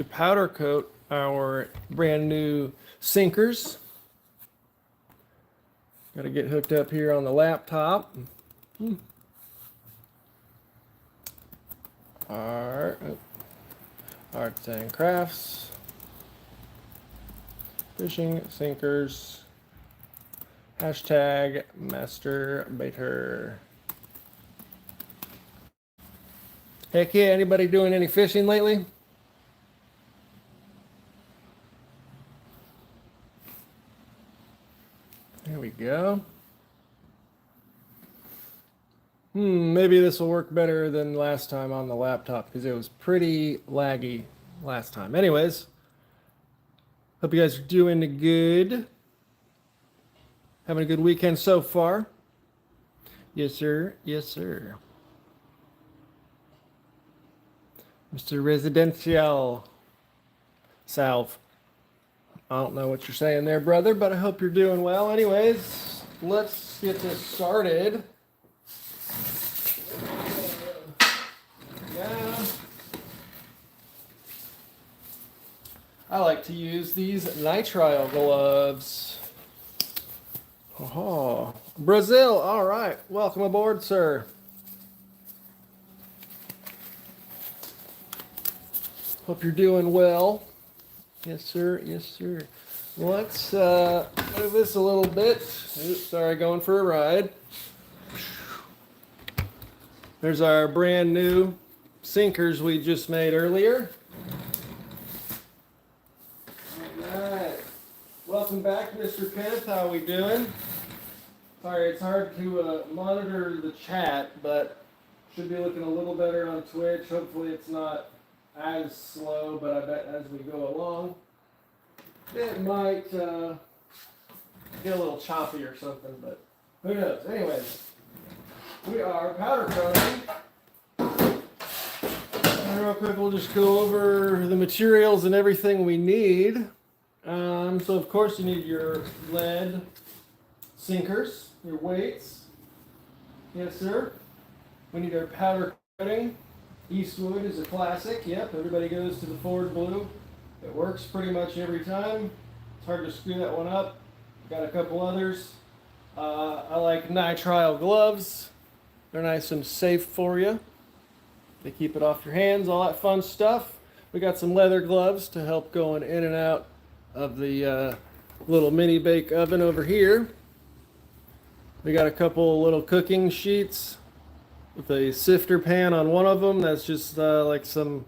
powder coat our brand new sinkers. Got to get hooked up here on the laptop. Arts and crafts, fishing sinkers, hashtag masturbator. Heck yeah, anybody doing any fishing lately? There we go. Maybe this will work better than last time on the laptop because it was pretty laggy last time. Anyways, hope you guys are doing good. Having a good weekend so far. Yes, sir. Yes, sir. Mr. Residential Salve. I don't know what you're saying there, brother, but I hope you're doing well. Anyways, let's get this started. Yeah. I like to use these nitrile gloves. Oh, Brazil. All right. Welcome aboard, sir. Hope you're doing well. Yes, sir. Yes, sir. Let's move this a little bit. Oops, sorry, going for a ride. There's our brand new sinkers we just made earlier. All right. Welcome back, Mr. Kenneth. How we doing? Sorry, it's hard to monitor the chat, but should be looking a little better on Twitch. Hopefully it's not as slow, but I bet as we go along, it might get a little choppy or something, but who knows? Anyways, we are powder coating. And real quick, we'll just go over the materials and everything we need. So of course you need your lead sinkers, your weights. Yes, sir. We need our powder coating. Eastwood is a classic. Yep, everybody goes to the Ford Blue. It works pretty much every time. It's hard to screw that one up. Got a couple others. I like nitrile gloves. They're nice and safe for you. They keep it off your hands, all that fun stuff. We got some leather gloves to help going in and out of the little mini bake oven over here. We got a couple little cooking sheets with a sifter pan on one of them. That's just like some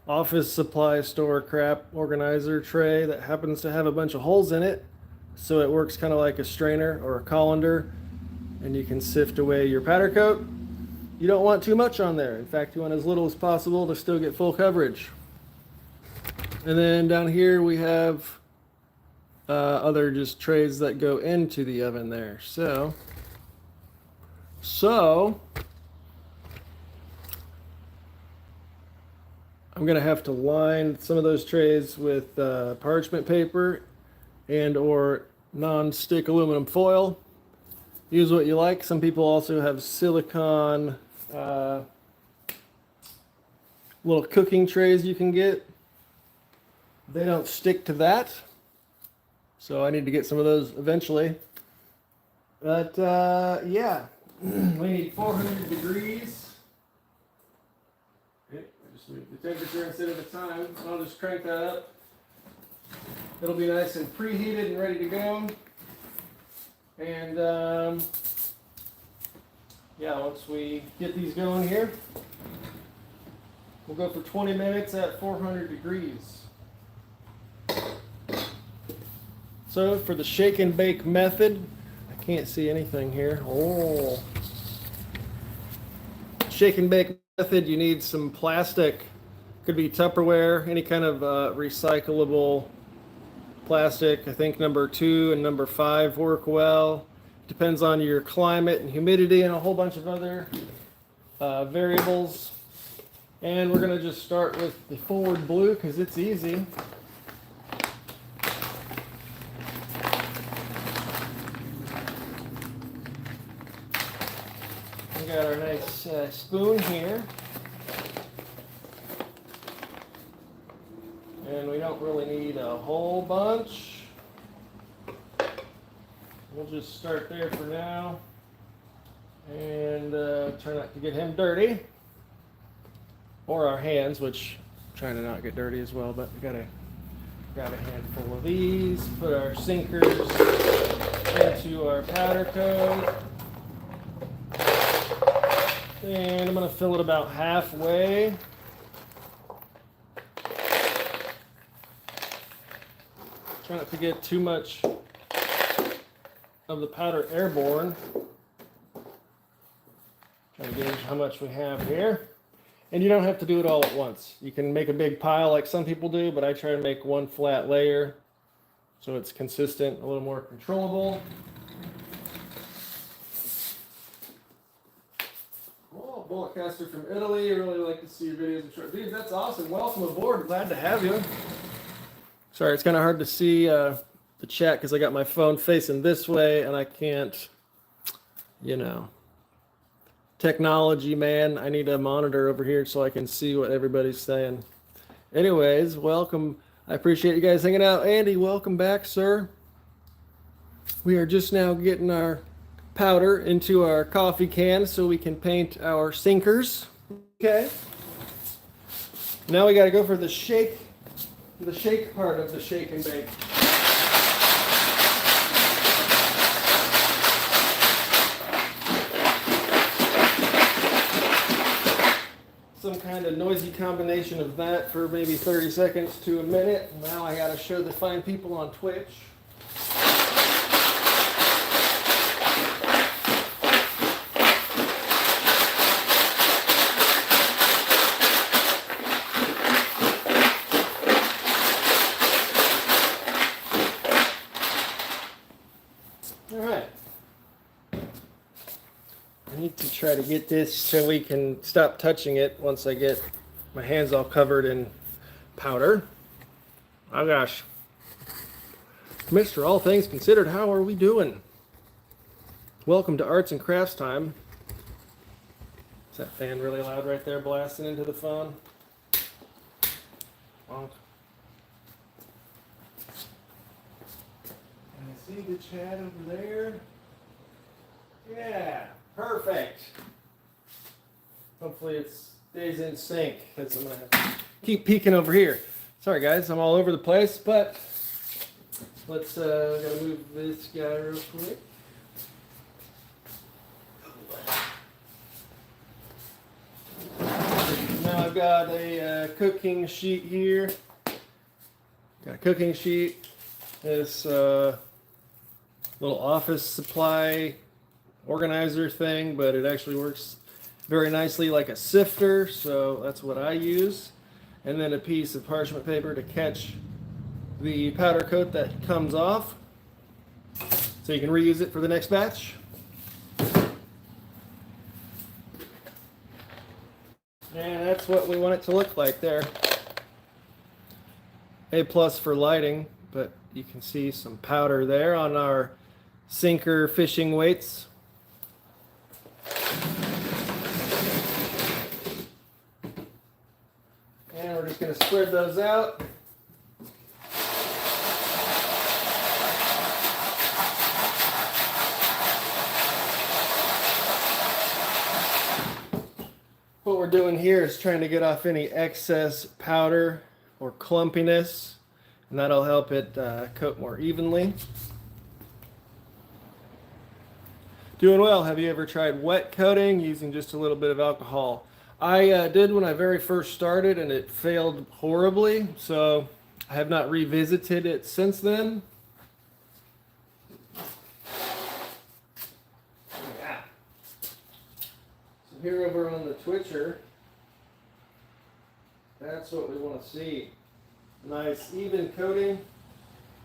office supply store crap organizer tray that happens to have a bunch of holes in it. So it works kind of like a strainer or a colander, and you can sift away your powder coat. You don't want too much on there. In fact, you want as little as possible to still get full coverage. And then down here we have other just trays that go into the oven there. So I'm gonna have to line some of those trays with parchment paper and or non-stick aluminum foil. Use what you like. Some people also have silicone little cooking trays you can get. They don't stick to that, so I need to get some of those eventually. But yeah, we need 400 degrees. Okay, I just moved the temperature instead of the time. I'll just crank that up. It'll be nice and preheated and ready to go. And yeah, once we get these going here, we'll go for 20 minutes at 400 degrees. So for the shake and bake method, I can't see anything here. Oh. Shake and bake method, you need some plastic. Could be Tupperware, any kind of recyclable plastic. I think number 2 and number 5 work well. Depends on your climate and humidity and a whole bunch of other variables. And we're gonna just start with the Ford Blue because it's easy. We got our nice spoon here. a whole bunch. We'll just start there for now. And try not to get him dirty. Or our hands, which I'm trying to not get dirty as well, but we got a handful of these. Put our sinkers into our powder coat. And I'm going to fill it about halfway. Try not to get too much of the powder airborne. Trying to gauge how much we have here. And you don't have to do it all at once. You can make a big pile like some people do, but I try to make one flat layer so it's consistent, a little more controllable. Oh, bullet caster from Italy. I really like to see your videos and short. Dude, that's awesome. Welcome aboard. Glad to have you. Sorry, it's kind of hard to see the chat because I got my phone facing this way and I can't, you know. Technology, man. I need a monitor over here so I can see what everybody's saying. Anyways, welcome. I appreciate you guys hanging out. Andy, welcome back, sir. We are just now getting our powder into our coffee can so we can paint our sinkers. Okay. Now we got to go for the shake part of the shake and bake. Some kind of noisy combination of that for maybe 30 seconds to a minute. Now I gotta show the fine people on Twitch. Try to get this so we can stop touching it once I get my hands all covered in powder. Oh gosh. Mr. All Things Considered, how are we doing? Welcome to Arts and Crafts Time. Is that fan really loud right there blasting into the phone? Well, can I see the chat over there? Yeah. Perfect. Hopefully it stays in sync because I'm going to keep peeking over here. Sorry guys, I'm all over the place, but let's gotta move this guy real quick. Now I've got a cooking sheet here. Got a cooking sheet. This little office supply organizer thing, but it actually works very nicely like a sifter, so that's what I use. And then a piece of parchment paper to catch the powder coat that comes off, so you can reuse it for the next batch. And that's what we want it to look like there. A+ for lighting, but you can see some powder there on our sinker fishing weights. And we're just going to spread those out. What we're doing here is trying to get off any excess powder or clumpiness, and that'll help it coat more evenly. Doing well. Have you ever tried wet coating using just a little bit of alcohol? I did when I very first started, and it failed horribly, so I have not revisited it since then. Yeah. So here over on the Twitcher, that's what we want to see. Nice even coating,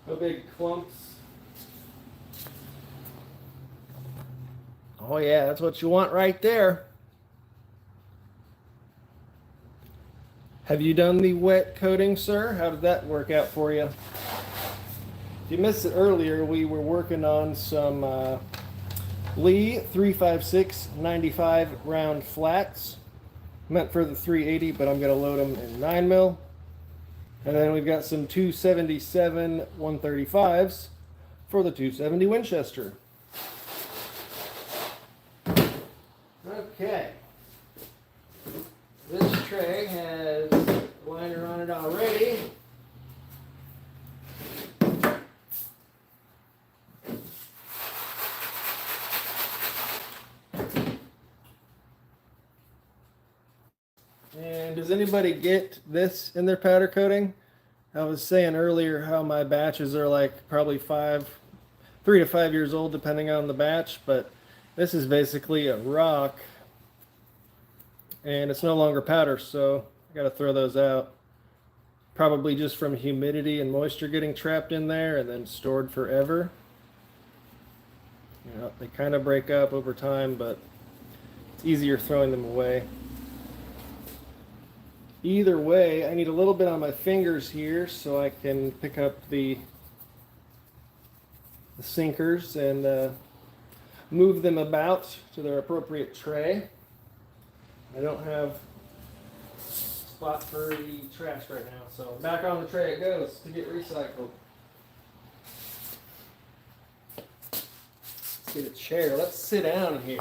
no big clumps. Oh yeah, that's what you want right there. Have you done the wet coating, sir? How did that work out for you? If you missed it earlier, we were working on some Lee 356-95 round flats. Meant for the 380, but I'm going to load them in 9mm. And then we've got some 277 135s for the 270 Winchester. Okay. This tray has a liner on it already. And does anybody get this in their powder coating? I was saying earlier how my batches are like probably 3 to 5 years old depending on the batch, but this is basically a rock and it's no longer powder, so I got to throw those out. Probably just from humidity and moisture getting trapped in there and then stored forever. You know, they kind of break up over time, but it's easier throwing them away. Either way, I need a little bit on my fingers here so I can pick up the sinkers and move them about to their appropriate tray. I don't have a spot for the trash right now, so back on the tray it goes to get recycled. Let's get a chair. Let's sit down here.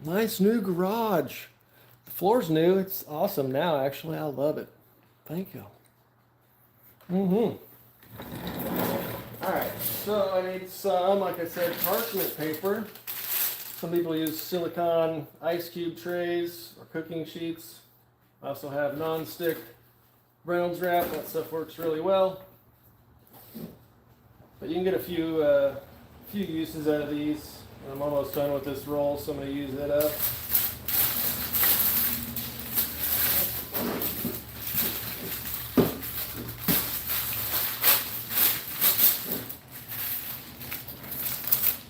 Nice new garage. The floor's new. It's awesome now, actually. I love it. Thank you. Alright, so I need some, like I said, parchment paper. Some people use silicone ice cube trays or cooking sheets. I also have non-stick Reynolds wrap. That stuff works really well. But you can get a few uses out of these. I'm almost done with this roll, so I'm going to use it up.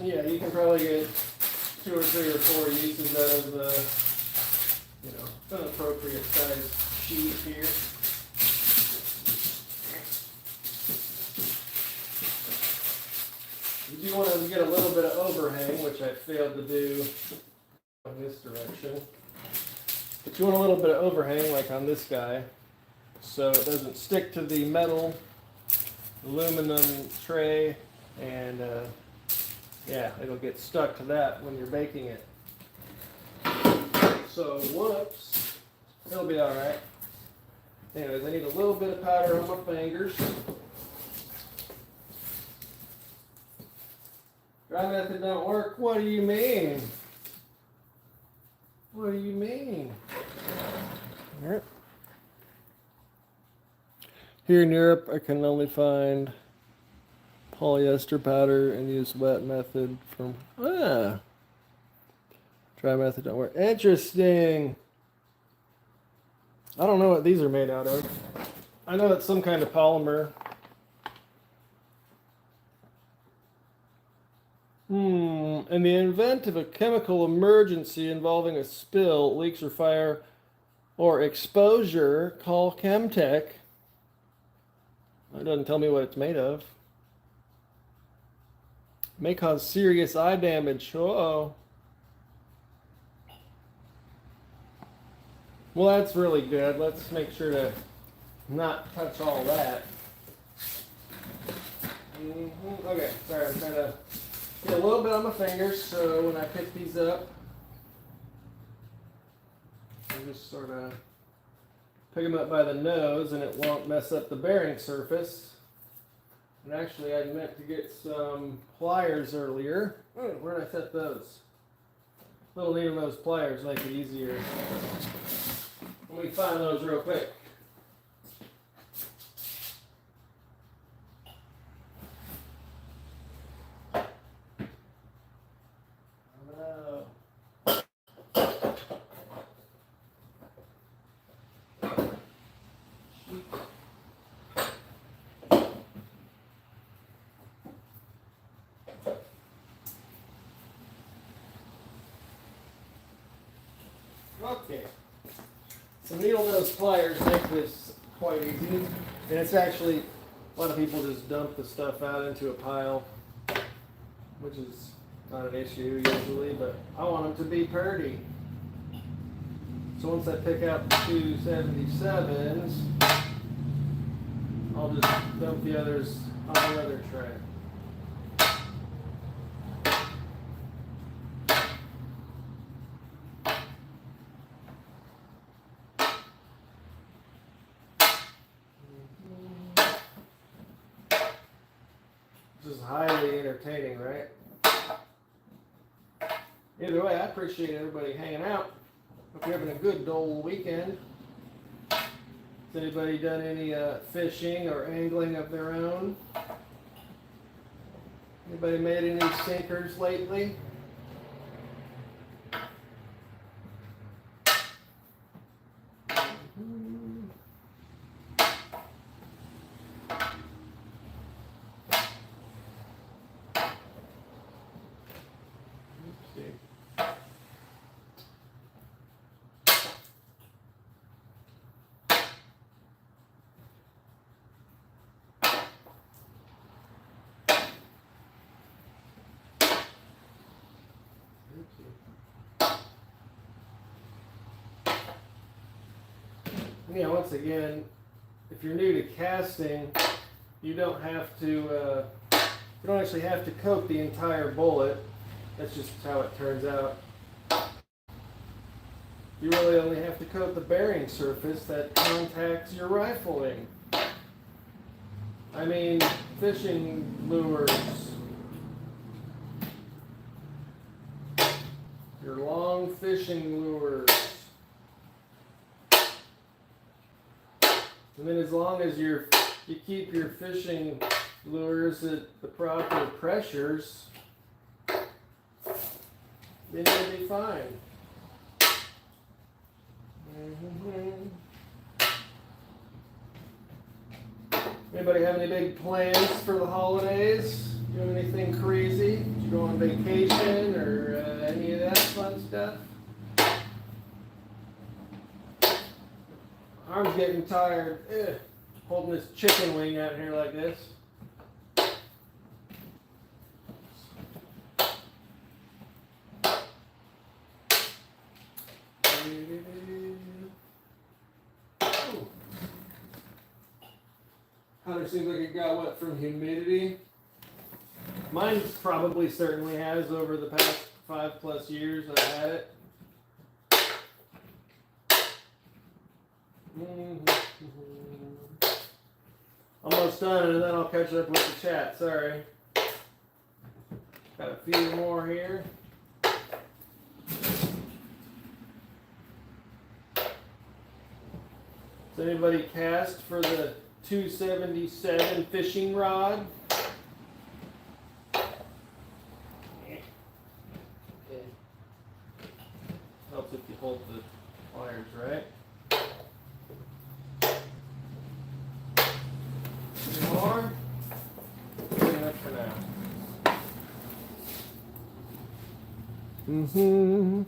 Yeah, you can probably get 2 or 3 or 4 uses out of the, an appropriate size sheet here. You do want to get a little bit of overhang, which I failed to do in this direction. But you want a little bit of overhang, like on this guy, so it doesn't stick to the metal aluminum tray, and yeah, it'll get stuck to that when you're baking it. So, whoops, it'll be all right. Anyways, I need a little bit of powder on my fingers. Dry method don't work. What do you mean? What do you mean? All right. Here in Europe, I can only find polyester powder and use wet method from dry method don't work. Interesting. I don't know what these are made out of. I know it's some kind of polymer. In the event of a chemical emergency involving a spill, leaks or fire, or exposure, call Chemtech. It doesn't tell me what it's made of. May cause serious eye damage. Uh-oh. Well, that's really good. Let's make sure to not touch all that. Okay, sorry, I'm trying to get a little bit on my fingers so when I pick these up, I just sort of pick them up by the nose and it won't mess up the bearing surface. And actually, I meant to get some pliers earlier. Where did I set those? Little needle nose pliers make it easier. Let me find those real quick. Okay, so needle nose pliers make this quite easy, and it's actually, a lot of people just dump the stuff out into a pile, which is not an issue usually, but I want them to be pretty. So once I pick out the 277s, I'll just dump the others on the other tray. This is highly entertaining, right? Either way, I appreciate everybody hanging out. Hope you're having a good dull weekend. Has anybody done any fishing or angling of their own? Anybody made any sinkers lately? Yeah, once again, if you're new to casting, you don't have to, you don't actually have to coat the entire bullet. That's just how it turns out. You really only have to coat the bearing surface that contacts your rifling. I mean, fishing lures. Your long fishing lures. And then as long as you keep your fishing lures at the proper pressures, then you'll be fine. Anybody have any big plans for the holidays? Doing anything crazy? Did you go on vacation or any of that fun stuff? Arm's getting tired. Holding this chicken wing out here like this. Hunter seems like it got wet from humidity. Mine probably certainly has over the past 5+ years I've had it. Almost done, and then I'll catch up with the chat. Sorry. Got a few more here. Does anybody cast for the 277 fishing rod? Helps if you hold the pliers right. More. Enough for now.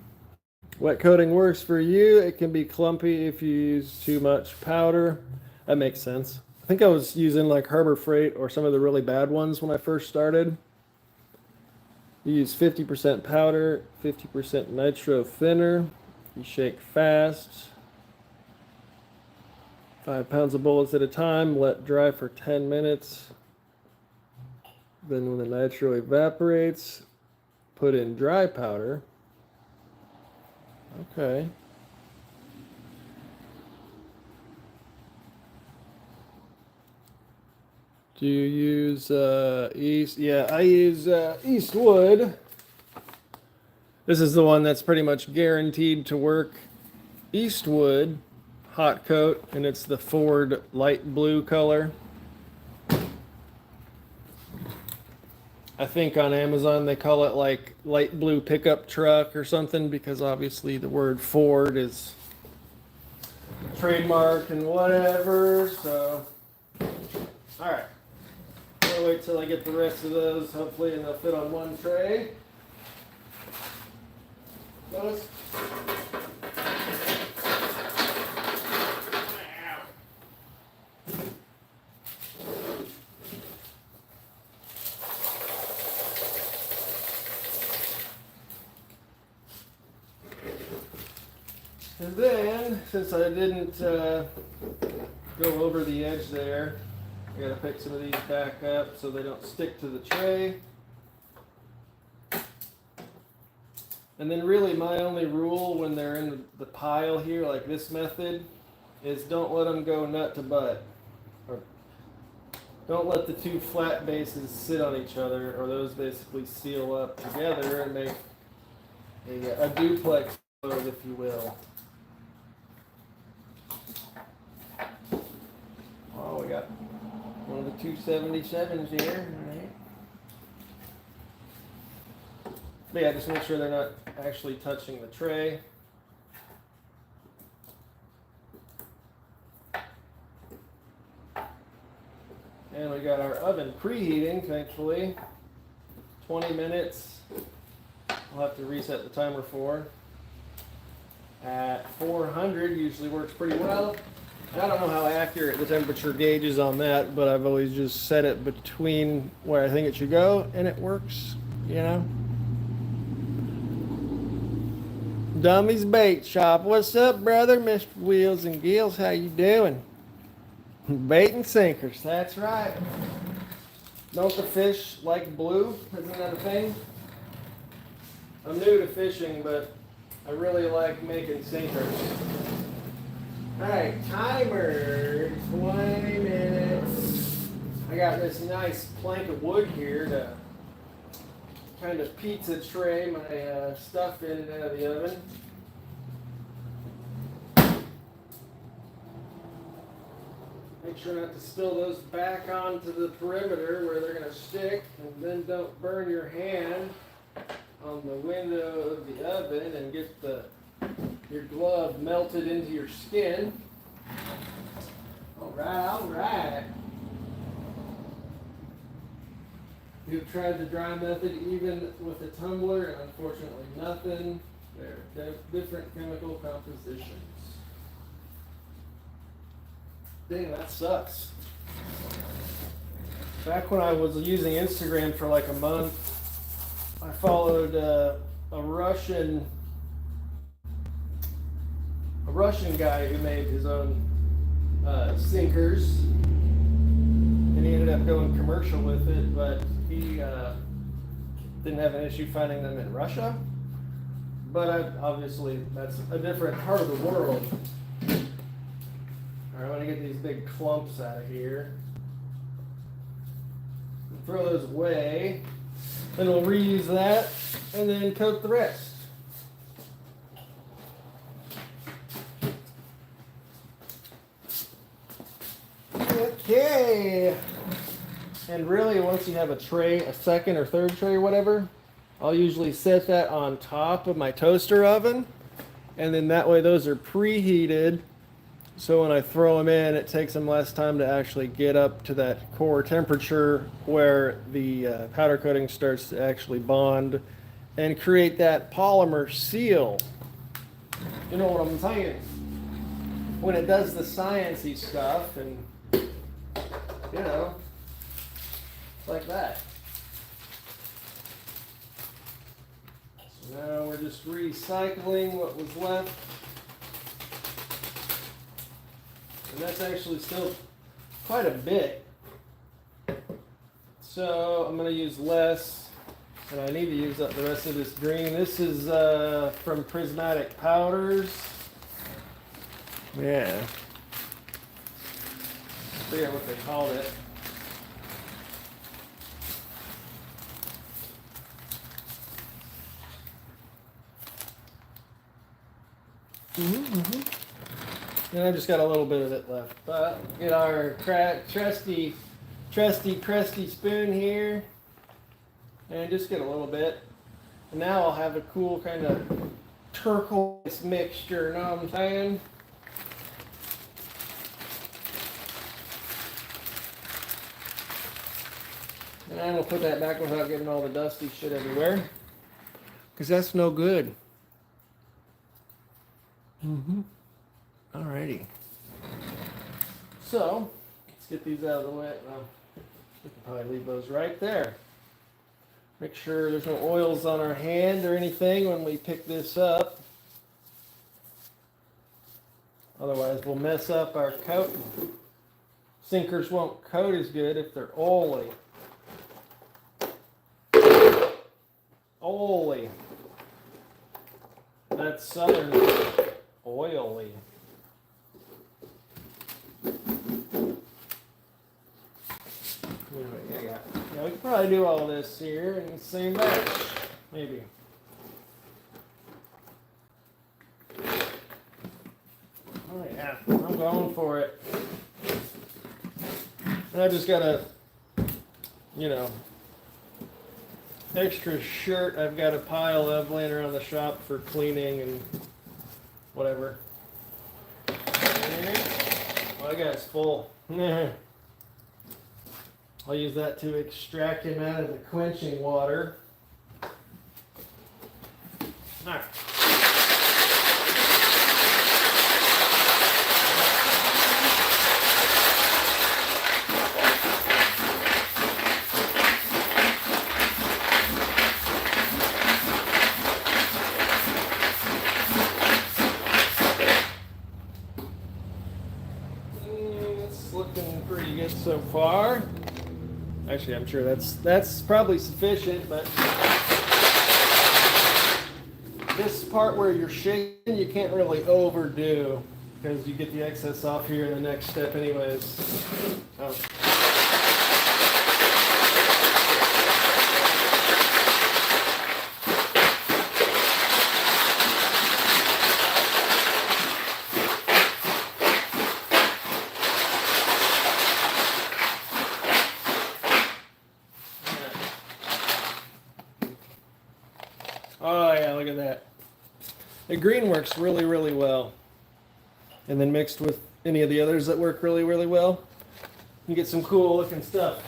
Wet coating works for you. It can be clumpy if you use too much powder. That makes sense. I think I was using like Harbor Freight or some of the really bad ones when I first started. You use 50% powder, 50% nitro thinner. You shake fast. 5 pounds of bullets at a time. Let dry for 10 minutes. Then when the nitro evaporates, put in dry powder. Okay. Do you use East? Yeah, I use Eastwood. This is the one that's pretty much guaranteed to work. Eastwood hot coat, and it's the Ford light blue color. I think on Amazon they call it like light blue pickup truck or something, because obviously the word Ford is trademarked and whatever. So, all right. I'm gonna wait till I get the rest of those, hopefully, and they'll fit on one tray. Notice. And then since I didn't go over the edge there, I gotta pick some of these back up so they don't stick to the tray. And then really my only rule when they're in the pile here, like this method, is don't let them go nut to butt. Or don't let the two flat bases sit on each other, or those basically seal up together and make a duplex load, if you will. Oh, we got one of the 277s here. All right. But yeah, just make sure they're not actually touching the tray. And we got our oven preheating, thankfully. 20 minutes. I'll have to reset the timer for. At 400 usually works pretty well. I don't know how accurate the temperature gauge is on that, but I've always just set it between where I think it should go, and it works, you know. Dummy's Bait Shop. What's up, brother? Mr. Wheels and Gills, how you doing? Bait and sinkers, that's right. Don't the fish like blue? Isn't that a thing? I'm new to fishing, but I really like making sinkers. Alright, timer, 20 minutes. I got this nice plank of wood here to kind of pizza tray my stuff in and out of the oven. Make sure not to spill those back onto the perimeter where they're going to stick, and then don't burn your hand on the window of the oven and get your glove melted into your skin. Alright, alright. You've tried the dry method even with a tumbler, and unfortunately nothing. They're different chemical compositions. Dang, that sucks. Back when I was using Instagram for like a month, I followed a Russian guy who made his own sinkers, and he ended up going commercial with it, but he didn't have an issue finding them in Russia. But obviously that's a different part of the world. Alright, I want to get these big clumps out of here. Throw those away. Then we'll reuse that and then coat the rest. Okay. And really, once you have a tray, a second or third tray or whatever, I'll usually set that on top of my toaster oven. And then that way those are preheated. So when I throw them in, it takes them less time to actually get up to that core temperature where the powder coating starts to actually bond and create that polymer seal. You know what I'm saying? When it does the sciencey stuff, and you know, like that. So now we're just recycling what was left. And that's actually still quite a bit. So I'm going to use less, and I need to use up the rest of this green. This is from Prismatic Powders. Yeah. I forget what they called it. And I just got a little bit of it left. But get our trusty crusty spoon here, and just get a little bit. And now I'll have a cool kind of turquoise mixture, you know what I'm saying? And I'm gonna put that back without getting all the dusty shit everywhere, because that's no good. Alrighty. So, let's get these out of the way. Well, we can probably leave those right there. Make sure there's no oils on our hand or anything when we pick this up. Otherwise, we'll mess up our coat. Sinkers won't coat as good if they're oily. Oily. That's southern oily. Yeah, we could probably do all this here in the same batch. Maybe. Oh yeah, I'm going for it. And I just got a, extra shirt I've got a pile of laying around the shop for cleaning and whatever. Well, that guy's full. I'll use that to extract him out of the quenching water. All right. It's looking pretty good so far. Actually, I'm sure that's probably sufficient, but this part where you're shaking, you can't really overdo because you get the excess off here in the next step anyways. Oh. Oh yeah, look at that. The green works really, really well. And then mixed with any of the others that work really, really well, you get some cool looking stuff.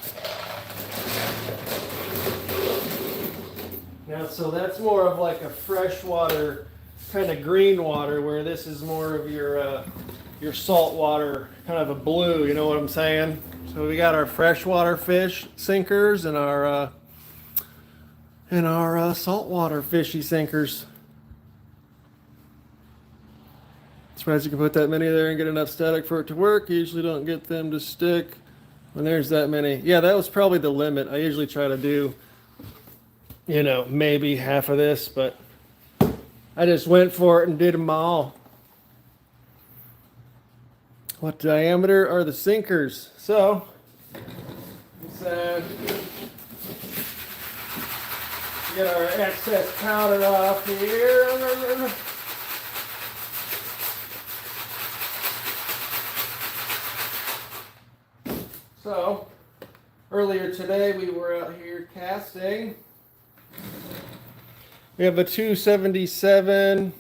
Now, so that's more of like a freshwater kind of green water, where this is more of your salt water, kind of a blue, you know what I'm saying? So we got our freshwater fish sinkers and our saltwater fishy sinkers. Surprised you can put that many there and get enough static for it to work. You usually don't get them to stick when there's that many. Yeah, that was probably the limit. I usually try to do, maybe half of this, but I just went for it and did them all. What diameter are the sinkers? So, let's get our excess powder off here. So, earlier today we were out here casting. We have a 277,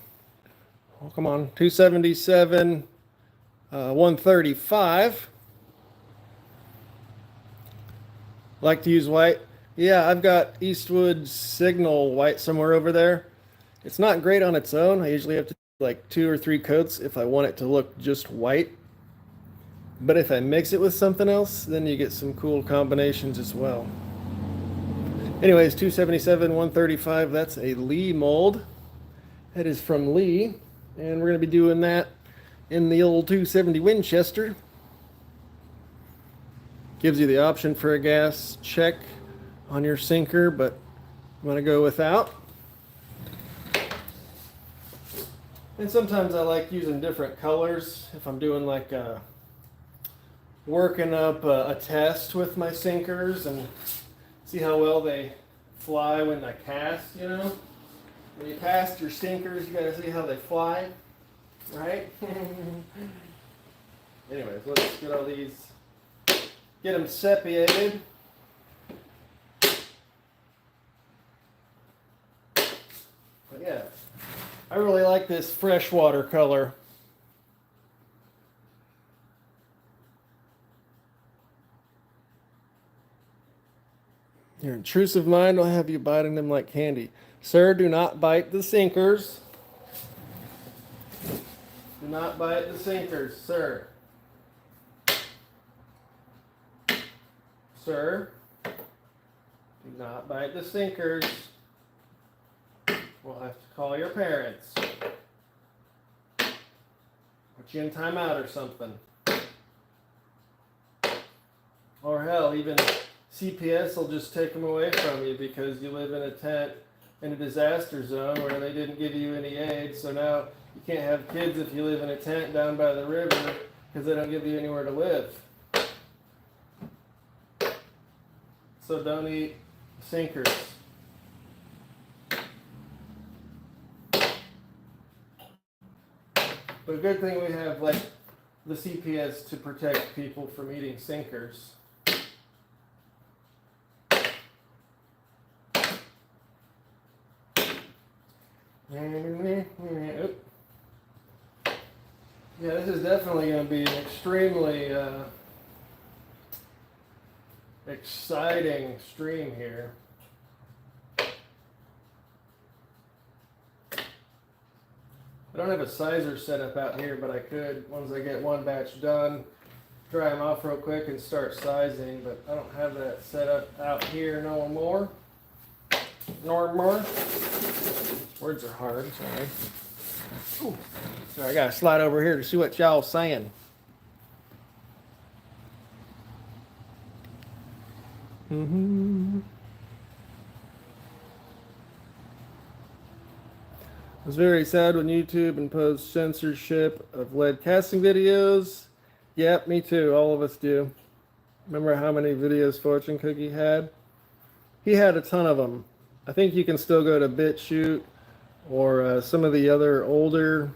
135. Like to use white. Yeah, I've got Eastwood Signal white somewhere over there. It's not great on its own. I usually have to do like 2 or 3 coats if I want it to look just white. But if I mix it with something else, then you get some cool combinations as well. Anyways, 277, 135, that's a Lee mold. That is from Lee. And we're going to be doing that in the old 270 Winchester. Gives you the option for a gas check on your sinker, but I'm going to go without. And sometimes I like using different colors if I'm doing like working up a test with my sinkers and see how well they fly when I cast, When you cast your sinkers, you got to see how they fly, right? Anyways, let's get all these, get them separated. But yeah, I really like this freshwater color. Your intrusive mind will have you biting them like candy. Sir, do not bite the sinkers. Do not bite the sinkers, sir. Sir, do not bite the sinkers. We'll have to call your parents. Put you in timeout or something. Or hell, even CPS will just take them away from you because you live in a tent in a disaster zone where they didn't give you any aid. So now you can't have kids if you live in a tent down by the river because they don't give you anywhere to live. So don't eat sinkers. But good thing we have like the CPS to protect people from eating sinkers. Yeah, this is definitely going to be an extremely exciting stream here. I don't have a sizer set up out here, but I could, once I get one batch done, dry them off real quick and start sizing, but I don't have that set up out here no more. Words are hard, sorry. Ooh. Sorry, I gotta slide over here to see what y'all saying. I was very sad when YouTube imposed censorship of lead casting videos. Yep, me too. All of us do. Remember how many videos Fortune Cookie had? He had a ton of them. I think you can still go to BitChute or some of the other older,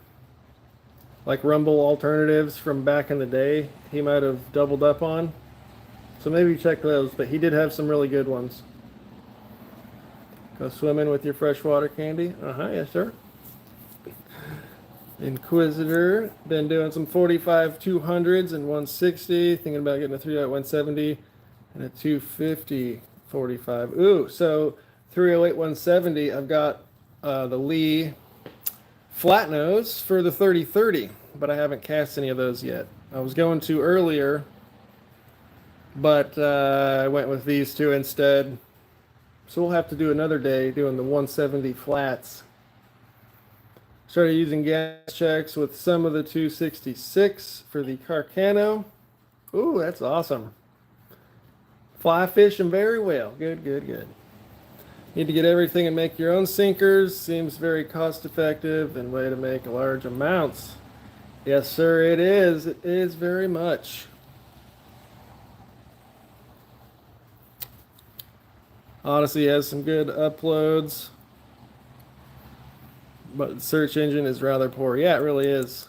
like Rumble alternatives from back in the day. He might have doubled up on. So maybe check those, but he did have some really good ones. Go swimming with your freshwater candy. Yes sir. Inquisitor, been doing some 45 200s and 160, thinking about getting a 308 170 and a 250 45. Ooh, so 308 170, I've got the Lee flat nose for the 3030, but I haven't cast any of those yet. I was going to earlier, but I went with these two instead. So we'll have to do another day doing the 170 flats. Started using gas checks with some of the 266 for the Carcano. Ooh, that's awesome. Fly fishing very well. Good, good, good. Need to get everything and make your own sinkers. Seems very cost effective and way to make large amounts. Yes, sir, it is. It is very much. Odyssey has some good uploads, but the search engine is rather poor. Yeah, it really is.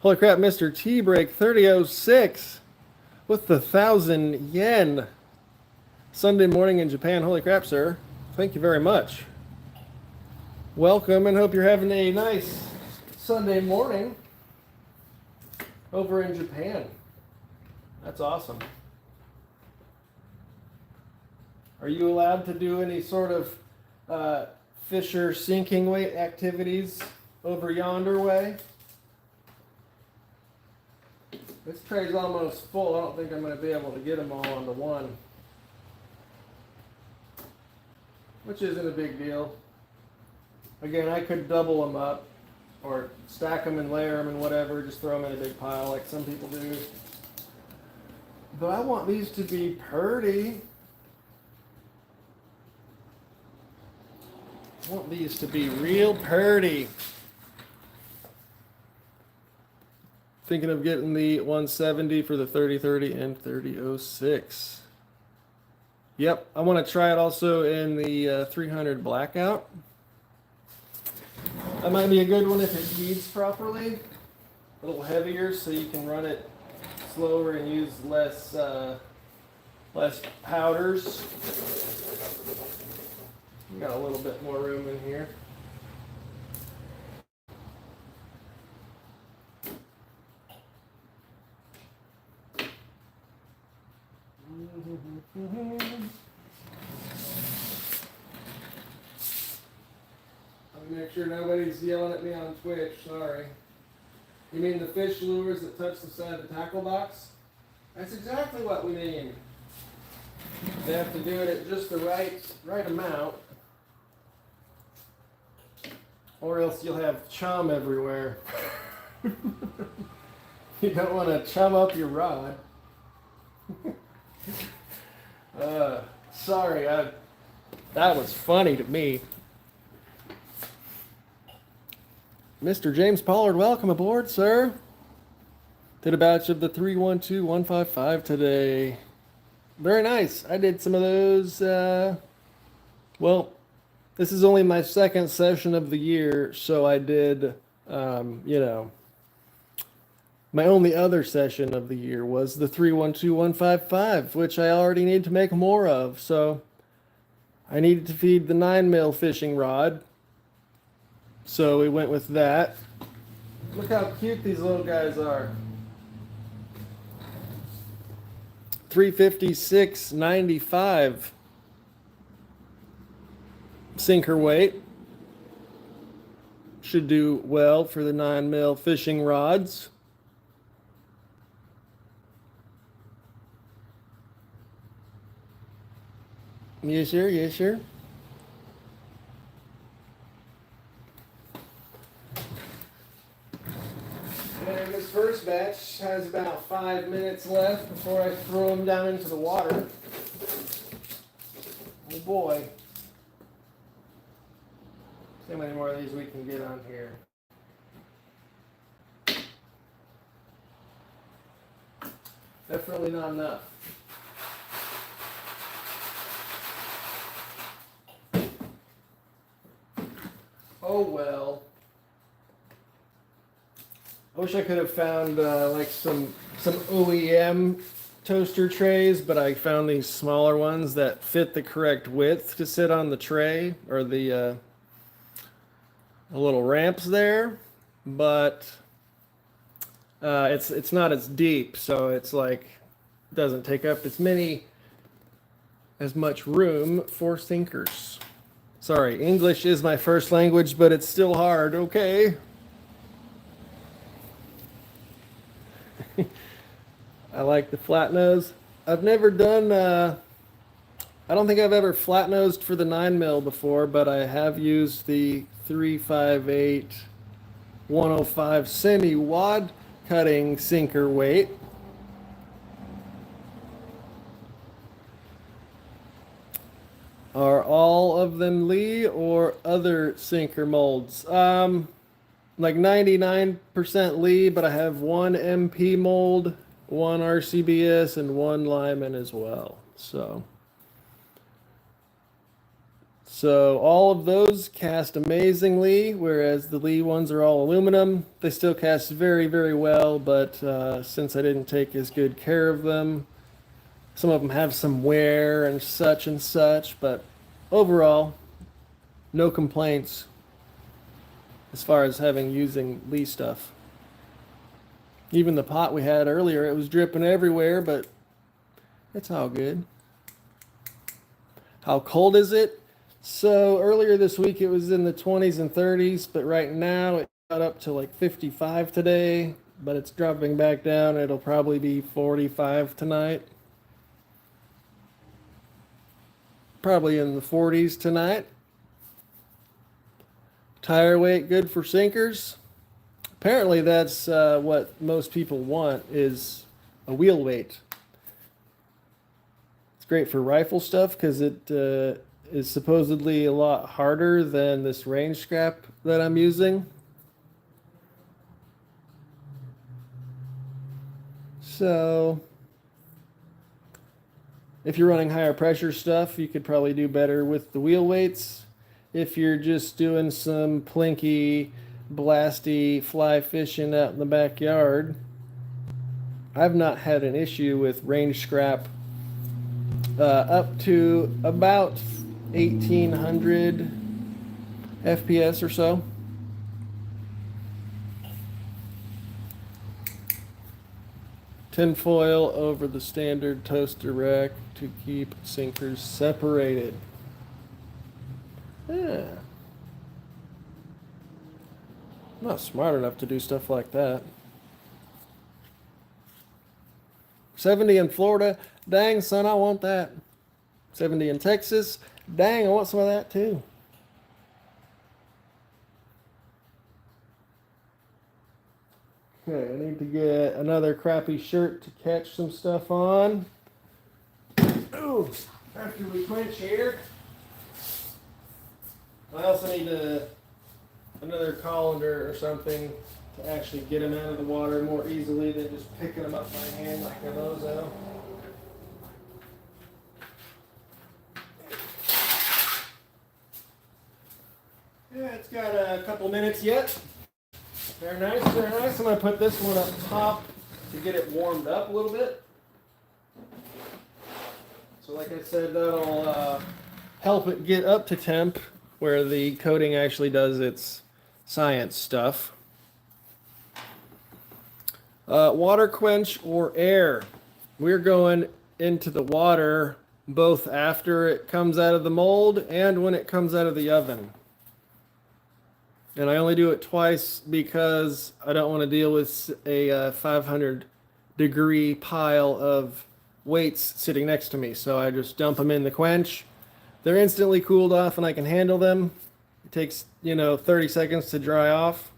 Holy crap, Mr. T Break 3006 with the 1,000 yen. Sunday morning in Japan. Holy crap, sir. Thank you very much. Welcome, and hope you're having a nice Sunday morning over in Japan. That's awesome. Are you allowed to do any sort of fisher sinking weight activities over yonder way? This tray's almost full. I don't think I'm going to be able to get them all onto one, which isn't a big deal. Again, I could double them up or stack them and layer them and whatever, just throw them in a big pile like some people do. But I want these to be pretty. I want these to be real pretty. Thinking of getting the 170 for the 3030 and 3006. Yep, I want to try it also in the 300 blackout. That might be a good one if it feeds properly. A little heavier so you can run it slower and use less powders. We got a little bit more room in here. I'll make sure nobody's yelling at me on Twitch, sorry. You mean the fish lures that touch the side of the tackle box? That's exactly what we mean. They have to do it at just the right amount, or else you'll have chum everywhere. You don't want to chum up your rod. Sorry, that was funny to me. Mr. James Pollard, welcome aboard, sir. Did a batch of the 312155 today. Very nice. I did some of those. Well, this is only my second session of the year, so I did, my only other session of the year was the 312155, which I already need to make more of. So I needed to feed the 9mm fishing rod. So we went with that. Look how cute these little guys are. 356.95 sinker weight. Should do well for the 9mm fishing rods. Yes, sir. Yes, sir. And this first batch has about 5 minutes left before I throw them down into the water. Oh boy. See how many more of these we can get on here. Definitely not enough. Oh well. I wish I could have found like some OEM toaster trays, but I found these smaller ones that fit the correct width to sit on the tray, or the little ramps there, but it's not as deep, so it's like doesn't take up as much room for sinkers. Sorry, English is my first language, but it's still hard. Okay. I like the flat nose. I've never done, I don't think I've ever flat nosed for the 9mm before, but I have used the 358 105 semi wad cutting sinker weight. Are all of them Lee or other sinker molds? Like 99% Lee, but I have one MP mold, one RCBS, and one Lyman as well. So all of those cast amazingly, whereas the Lee ones are all aluminum. They still cast very, very well, but since I didn't take as good care of them, some of them have some wear and such, but overall, no complaints as far as using Lee stuff. Even the pot we had earlier, it was dripping everywhere, but it's all good. How cold is it? So earlier this week it was in the 20s and 30s, but right now it got up to like 55 today, but it's dropping back down. It'll probably be 45 tonight. Probably in the 40s tonight. Tire weight good for sinkers. Apparently that's what most people want, is a wheel weight. It's great for rifle stuff because it is supposedly a lot harder than this range scrap that I'm using. So if you're running higher pressure stuff, you could probably do better with the wheel weights. If you're just doing some plinky, blasty fly fishing out in the backyard, I've not had an issue with range scrap up to about 1800 FPS or so. Tinfoil over the standard toaster rack to keep sinkers separated. Yeah. I'm not smart enough to do stuff like that. 70 in Florida. Dang, son, I want that. 70 in Texas. Dang, I want some of that too. need to get another crappy shirt to catch some stuff on. Ooh, after we quench here, I also need another colander or something to actually get them out of the water more easily than just picking them up by hand like a bozo. Yeah, it's got a couple minutes yet. Very nice, very nice. I'm going to put this one up top to get it warmed up a little bit. So like I said, that'll help it get up to temp where the coating actually does its science stuff. Water quench or air. We're going into the water both after it comes out of the mold and when it comes out of the oven. And I only do it twice because I don't want to deal with a 500 degree pile of weights sitting next to me. So I just dump them in the quench. They're instantly cooled off and I can handle them. It takes, 30 seconds to dry off.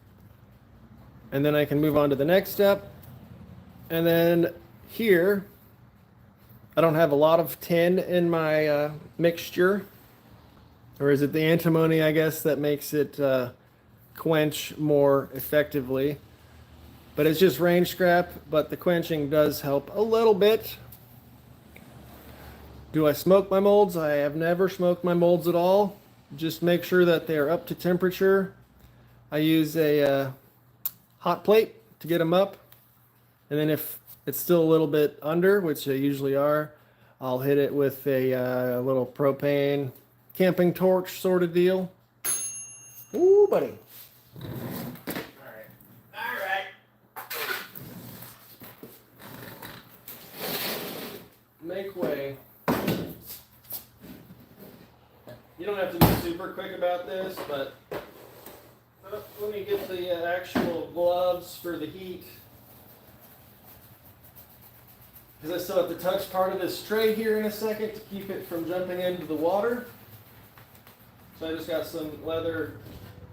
And then I can move on to the next step. And then here, I don't have a lot of tin in my mixture. Or is it the antimony, I guess, that makes it quench more effectively? But it's just range scrap, but the quenching does help a little bit. Do I smoke my molds? I have never smoked my molds at all. Just make sure that they're up to temperature. I use a hot plate to get them up. And then if it's still a little bit under, which they usually are, I'll hit it with a little propane camping torch sort of deal. Ooh, buddy. All right. Make way. You don't have to be super quick about this, but let me get the actual gloves for the heat. Because I still have to touch part of this tray here in a second to keep it from jumping into the water. So I just got some leather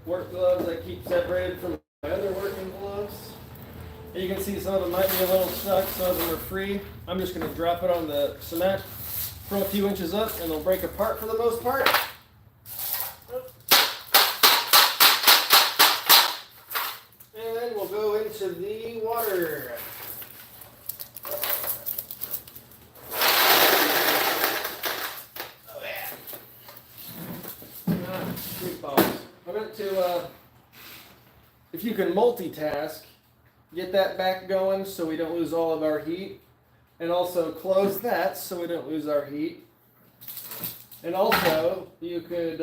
work gloves that keep separated from my other working gloves. And you can see some of them might be a little stuck, some of them are free. I'm just going to drop it on the cement from a few inches up and they'll break apart for the most part. And then we'll go into the water. I meant to, if you can multitask, get that back going so we don't lose all of our heat. And also close that so we don't lose our heat. And also, you could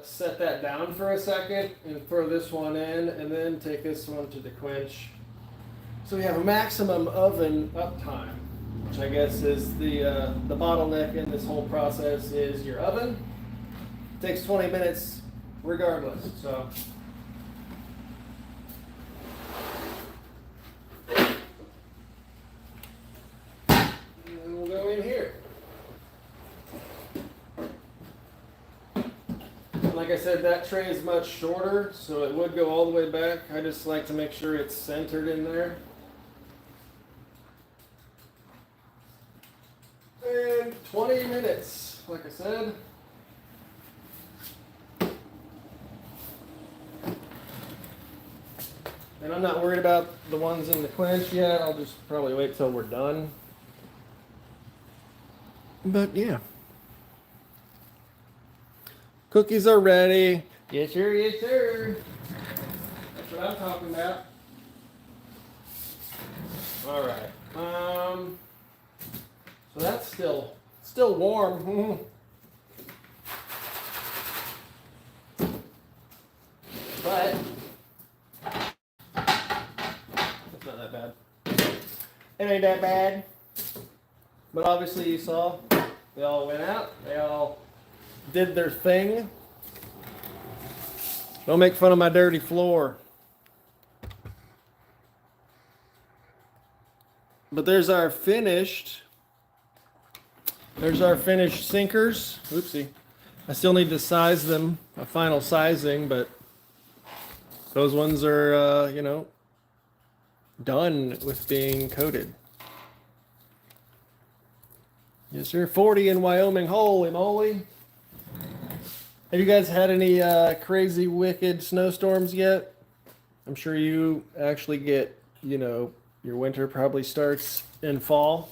set that down for a second and throw this one in and then take this one to the quench. So we have a maximum oven uptime, which I guess is the bottleneck in this whole process is your oven. It takes 20 minutes regardless, so. And then we'll go in here. And like I said, that tray is much shorter, so it would go all the way back. I just like to make sure it's centered in there. And 20 minutes, like I said. And I'm not worried about the ones in the quench yet. I'll just probably wait till we're done. But yeah. Cookies are ready. Yes, sir, yes, sir. That's what I'm talking about. All right. So that's still warm. But it's not that bad. It ain't that bad. But obviously you saw they all went out. They all did their thing. Don't make fun of my dirty floor. But there's our finished sinkers. Oopsie. I still need to size them, a final sizing, but those ones are, done with being coated. Yes, sir. 40 in Wyoming. Holy moly. Have you guys had any crazy, wicked snowstorms yet? I'm sure you actually get, your winter probably starts in fall.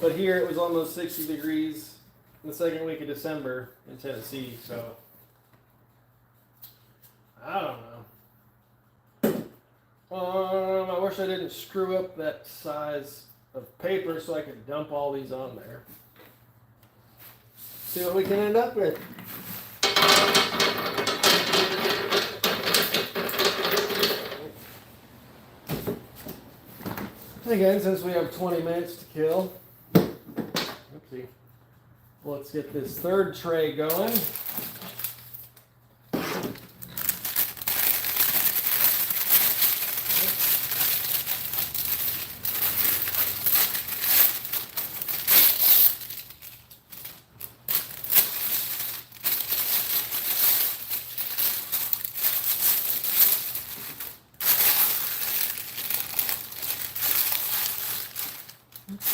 But here it was almost 60 degrees in the second week of December in Tennessee, so I don't know. I wish I didn't screw up that size of paper so I could dump all these on there. See what we can end up with. Again, since we have 20 minutes to kill, oopsie, let's get this third tray going.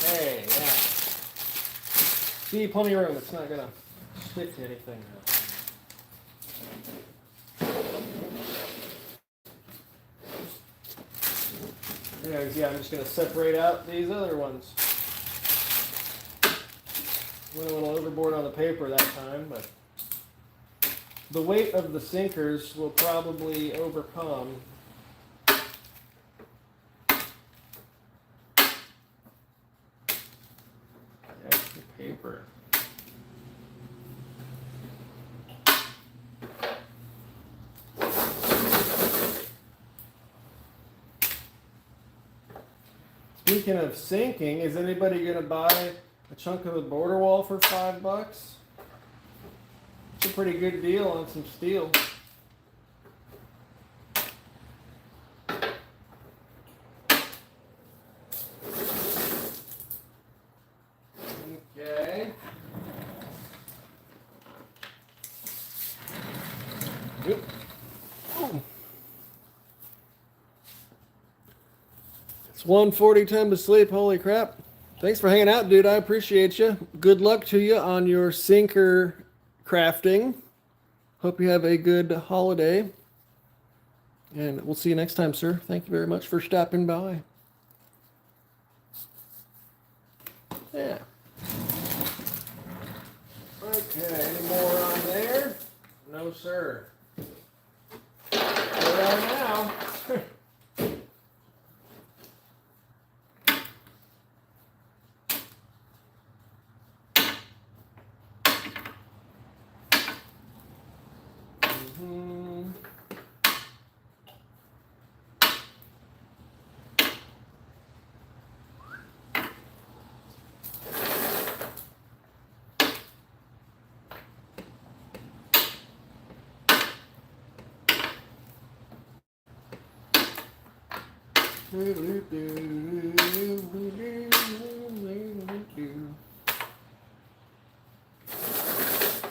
Hey, yeah. See, plenty of room. It's not gonna stick to anything now. Anyways, yeah, I'm just gonna separate out these other ones. Went a little overboard on the paper that time, but the weight of the sinkers will probably overcome paper. Speaking of sinking, is anybody going to buy a chunk of the border wall for $5? It's a pretty good deal on some steel. Okay. Yep. Oh. It's 1:40, time to sleep. Holy crap. Thanks for hanging out, dude. I appreciate you. Good luck to you on your sinker crafting. Hope you have a good holiday. And we'll see you next time, sir. Thank you very much for stopping by. Yeah. Okay, any more on there? No, sir. We're on now.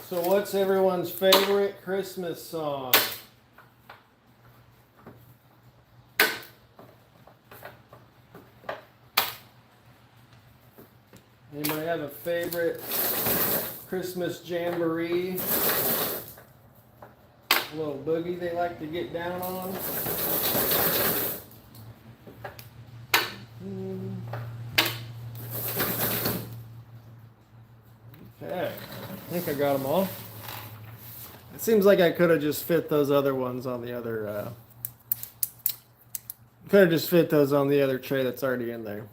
So what's everyone's favorite Christmas song? Anybody have a favorite Christmas jamboree? A little boogie they like to get down on? Okay, I think I got them all. It seems like I could have just fit those other ones on the other, could have just fit those on the other tray that's already in there.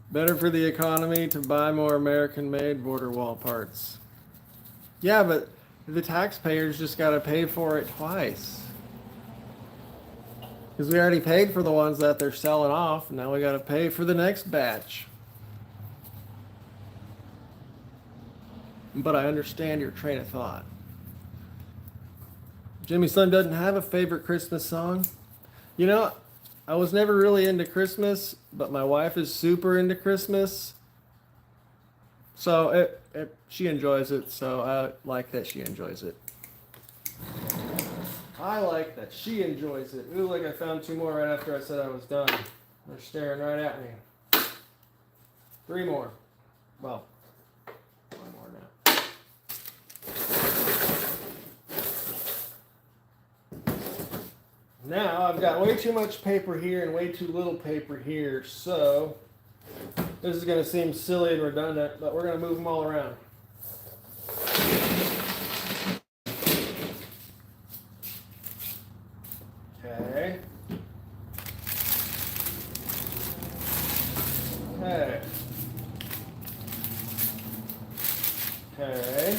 Better for the economy to buy more American-made border wall parts. Yeah, but the taxpayers just got to pay for it twice. Because we already paid for the ones that they're selling off. Now we got to pay for the next batch. But I understand your train of thought. Jimmy's son doesn't have a favorite Christmas song. You know, I was never really into Christmas, but my wife is super into Christmas. So she enjoys it, so I like that she enjoys it. I like that she enjoys it. Ooh, like I found 2 more right after I said I was done. They're staring right at me. 3 more. Well, 1 more now. Now I've got way too much paper here and way too little paper here, so this is going to seem silly and redundant, but we're going to move them all around. Okay. Okay. Okay.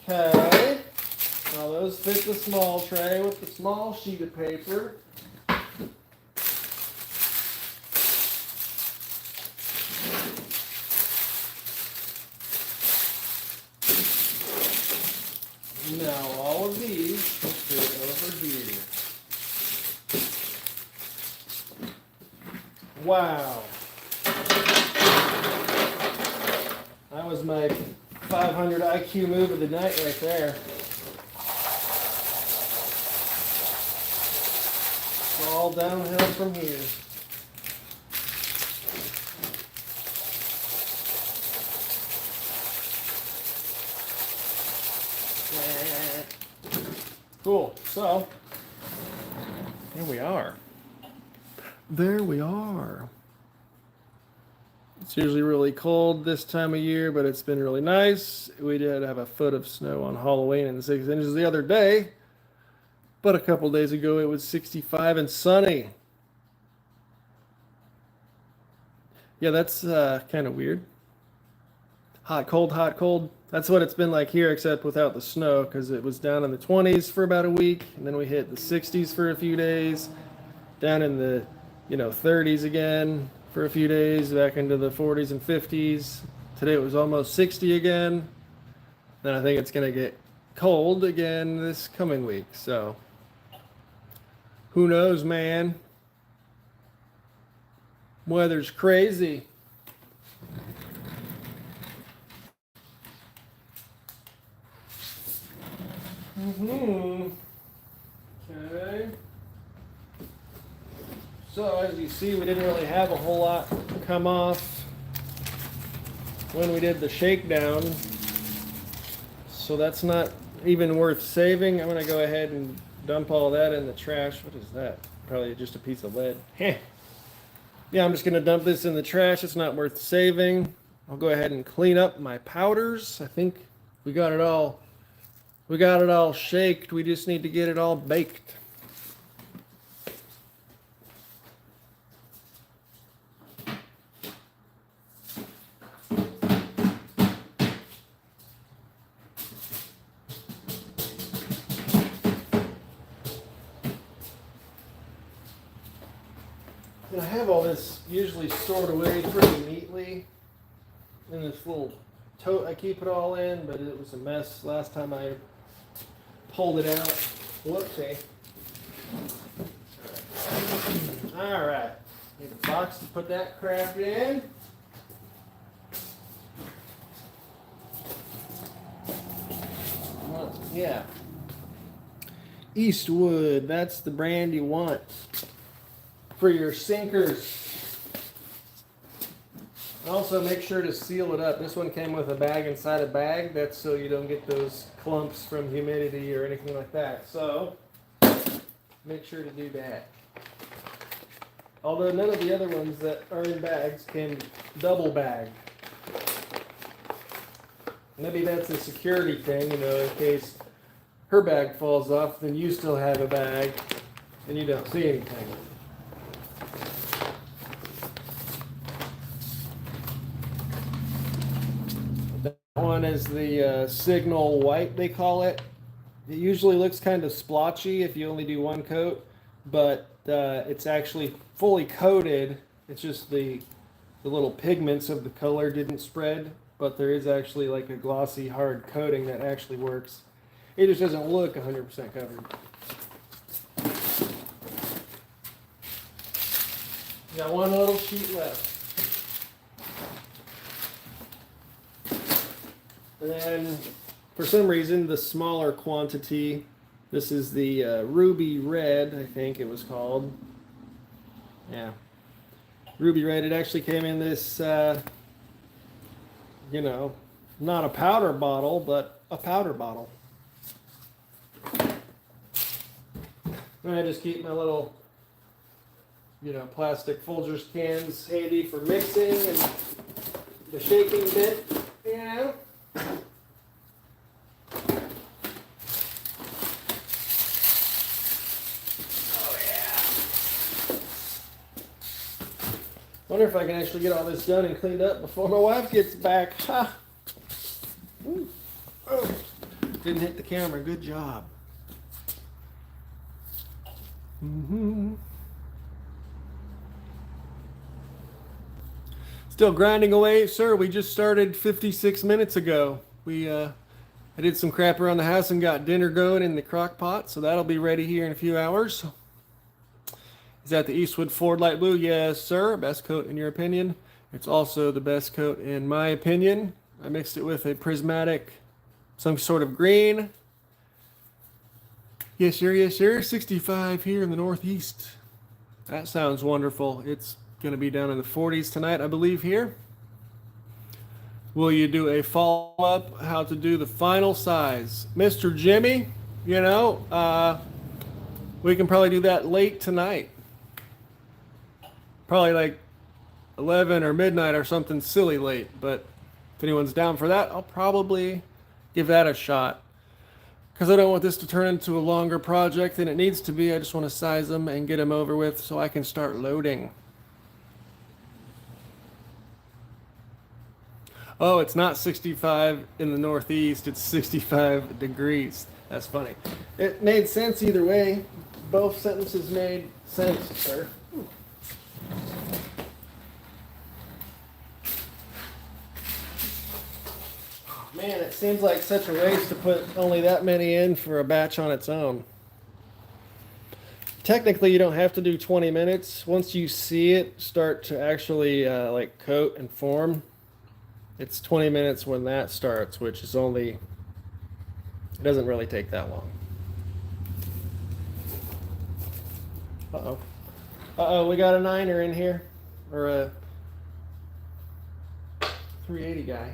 Okay. Now those fit the small tray with the small sheet of paper. Now all of these will fit over here. Wow. That was my 500 IQ move of the night right there. It's all downhill from here. Cool. So, here we are. There we are. It's usually really cold this time of year, but it's been really nice. We did have a foot of snow on Halloween and 6 inches the other day, but a couple days ago it was 65 and sunny. Yeah, that's kind of weird. Hot, cold, hot, cold. That's what it's been like here, except without the snow, because it was down in the 20s for about a week, and then we hit the 60s for a few days, down in the 30s again for a few days, back into the 40s and 50s. Today it was almost 60 again. Then I think it's going to get cold again this coming week. So who knows, man? Weather's crazy. Okay. So as you see, we didn't really have a whole lot come off when we did the shakedown. So that's not even worth saving. I'm gonna go ahead and dump all that in the trash. What is that? Probably just a piece of lead. Heh. Yeah, I'm just gonna dump this in the trash. It's not worth saving. I'll go ahead and clean up my powders. I think we got it all. We got it all shaked. We just need to get it all baked. And I have all this usually stored away pretty neatly in this little tote I keep it all in, but it was a mess last time I pulled it out. Whoopsie. All right. Need a box to put that crap in. Well, yeah. Eastwood, that's the brand you want for your sinkers. Also make sure to seal it up. This one came with a bag inside a bag. That's so you don't get those clumps from humidity or anything like that. So make sure to do that. Although none of the other ones that are in bags came double bagged. Maybe that's a security thing, in case her bag falls off, then you still have a bag and you don't see anything. One is the Signal White, they call it. It usually looks kind of splotchy if you only do one coat, but it's actually fully coated. It's just the little pigments of the color didn't spread, but there is actually like a glossy hard coating that actually works. It just doesn't look 100% covered. Got one little sheet left. And then for some reason, the smaller quantity, this is the Ruby Red, I think it was called. Yeah. Ruby Red, it actually came in this, you know, not a powder bottle, but a powder bottle. And I just keep my little, you know, plastic Folgers cans handy for mixing and the shaking bit, you know. Oh yeah. Wonder if I can actually get all this done and cleaned up before my wife gets back. Ha! Ooh. Oh. Didn't hit the camera. Good job. Mm-hmm. Still grinding away, sir. We just started 56 minutes ago. I did some crap around the house and got dinner going in the crock pot, so that'll be ready here in a few hours. Is that the Eastwood Ford Light Blue? Yes, sir. Best coat in your opinion. It's also the best coat in my opinion. I mixed it with a prismatic, some sort of green. Yes, sir. Yes, sir. 65 here in the Northeast. That sounds wonderful. It's going to be down in the 40s tonight, I believe, here. Will you do a follow-up how to do the final size? Mr. Jimmy, you know, we can probably do that late tonight. Probably like 11 or midnight or something silly late. But if anyone's down for that, I'll probably give that a shot. Because I don't want this to turn into a longer project than it needs to be. I just want to size them and get them over with so I can start loading. Oh, it's not 65 in the Northeast. It's 65 degrees. That's funny. It made sense either way. Both sentences made sense, sir. Man, it seems like such a waste to put only that many in for a batch on its own. Technically, you don't have to do 20 minutes. Once you see it start to actually like coat and form, it's 20 minutes when that starts, which is only, it doesn't really take that long. Uh-oh. Uh-oh, we got a 9er in here, or a 380 guy.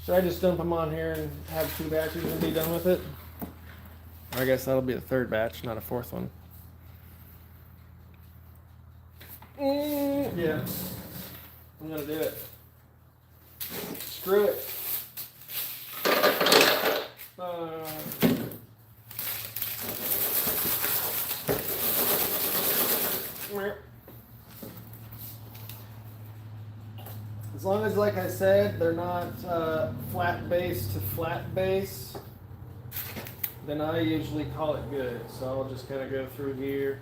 Should I just dump them on here and have 2 batches and be done with it? I guess that'll be the 3rd batch, not a 4th one. Yeah, I'm gonna do it. Screw it. As long as, like I said, they're not flat base to flat base, then I usually call it good. So I'll just kind of go through here.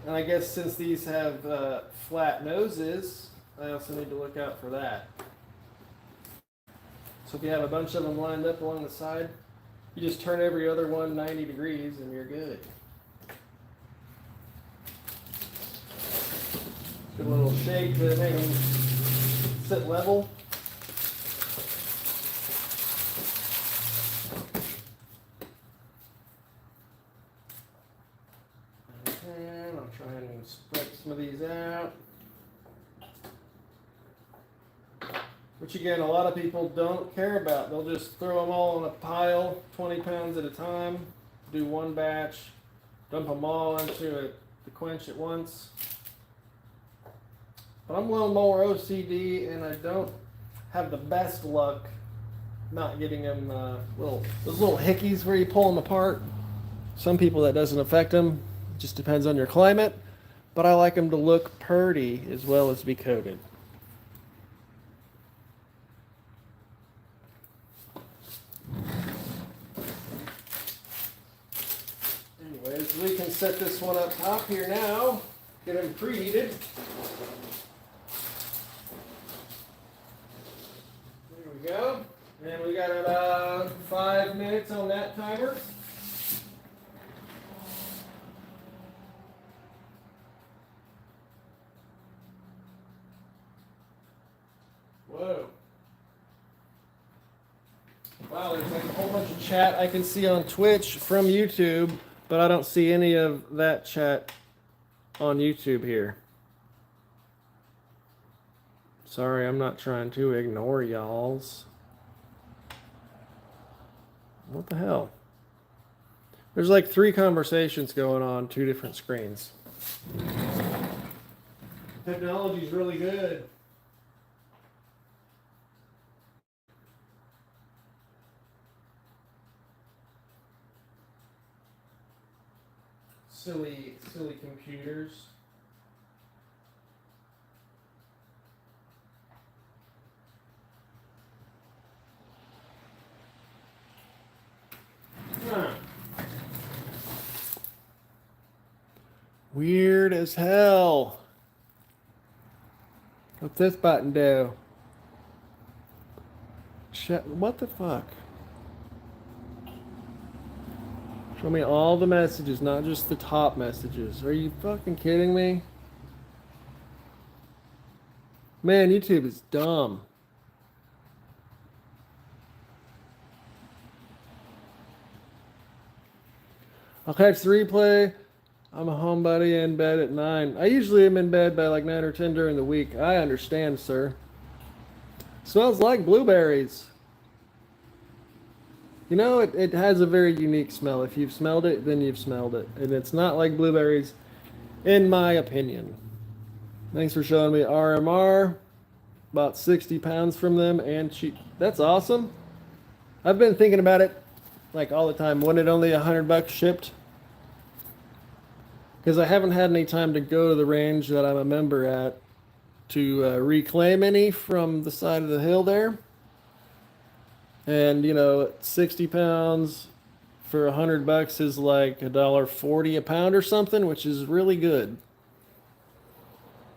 And I guess since these have flat noses, I also need to look out for that. So if you have a bunch of them lined up along the side, you just turn every other one 90 degrees and you're good. Give a little shake to make them sit level. And I'll try and spread some of these out. Which again, a lot of people don't care about. They'll just throw them all in a pile, 20 pounds at a time, do one batch, dump them all into the quench at once. But I'm a little more OCD and I don't have the best luck not getting them those little hickeys where you pull them apart. Some people that doesn't affect them. It just depends on your climate. But I like them to look purty as well as be coated. Anyways, we can set this one up top here now. Get them preheated. There we go. And we got about 5 minutes on that timer. Whoa. Wow, there's like a whole bunch of chat I can see on Twitch from YouTube, but I don't see any of that chat on YouTube here. Sorry, I'm not trying to ignore y'all's. What the hell? There's like 3 conversations going on, 2 different screens. Technology's really good. Silly computers. Huh. Weird as hell. What's this button do? What the fuck? Show me all the messages, not just the top messages. Are you fucking kidding me? Man, YouTube is dumb. I'll catch the replay. I'm a homebody in bed at 9. I usually am in bed by like 9 or 10 during the week. I understand, sir. Smells like blueberries. You know, it has a very unique smell. If you've smelled it, then you've smelled it. And it's not like blueberries, in my opinion. Thanks for showing me RMR. About 60 pounds from them and cheap. That's awesome. I've been thinking about it like all the time. When it only $100 shipped. Because I haven't had any time to go to the range that I'm a member at to reclaim any from the side of the hill there. And, you know, 60 pounds for $100 is like $1.40 a pound or something, which is really good.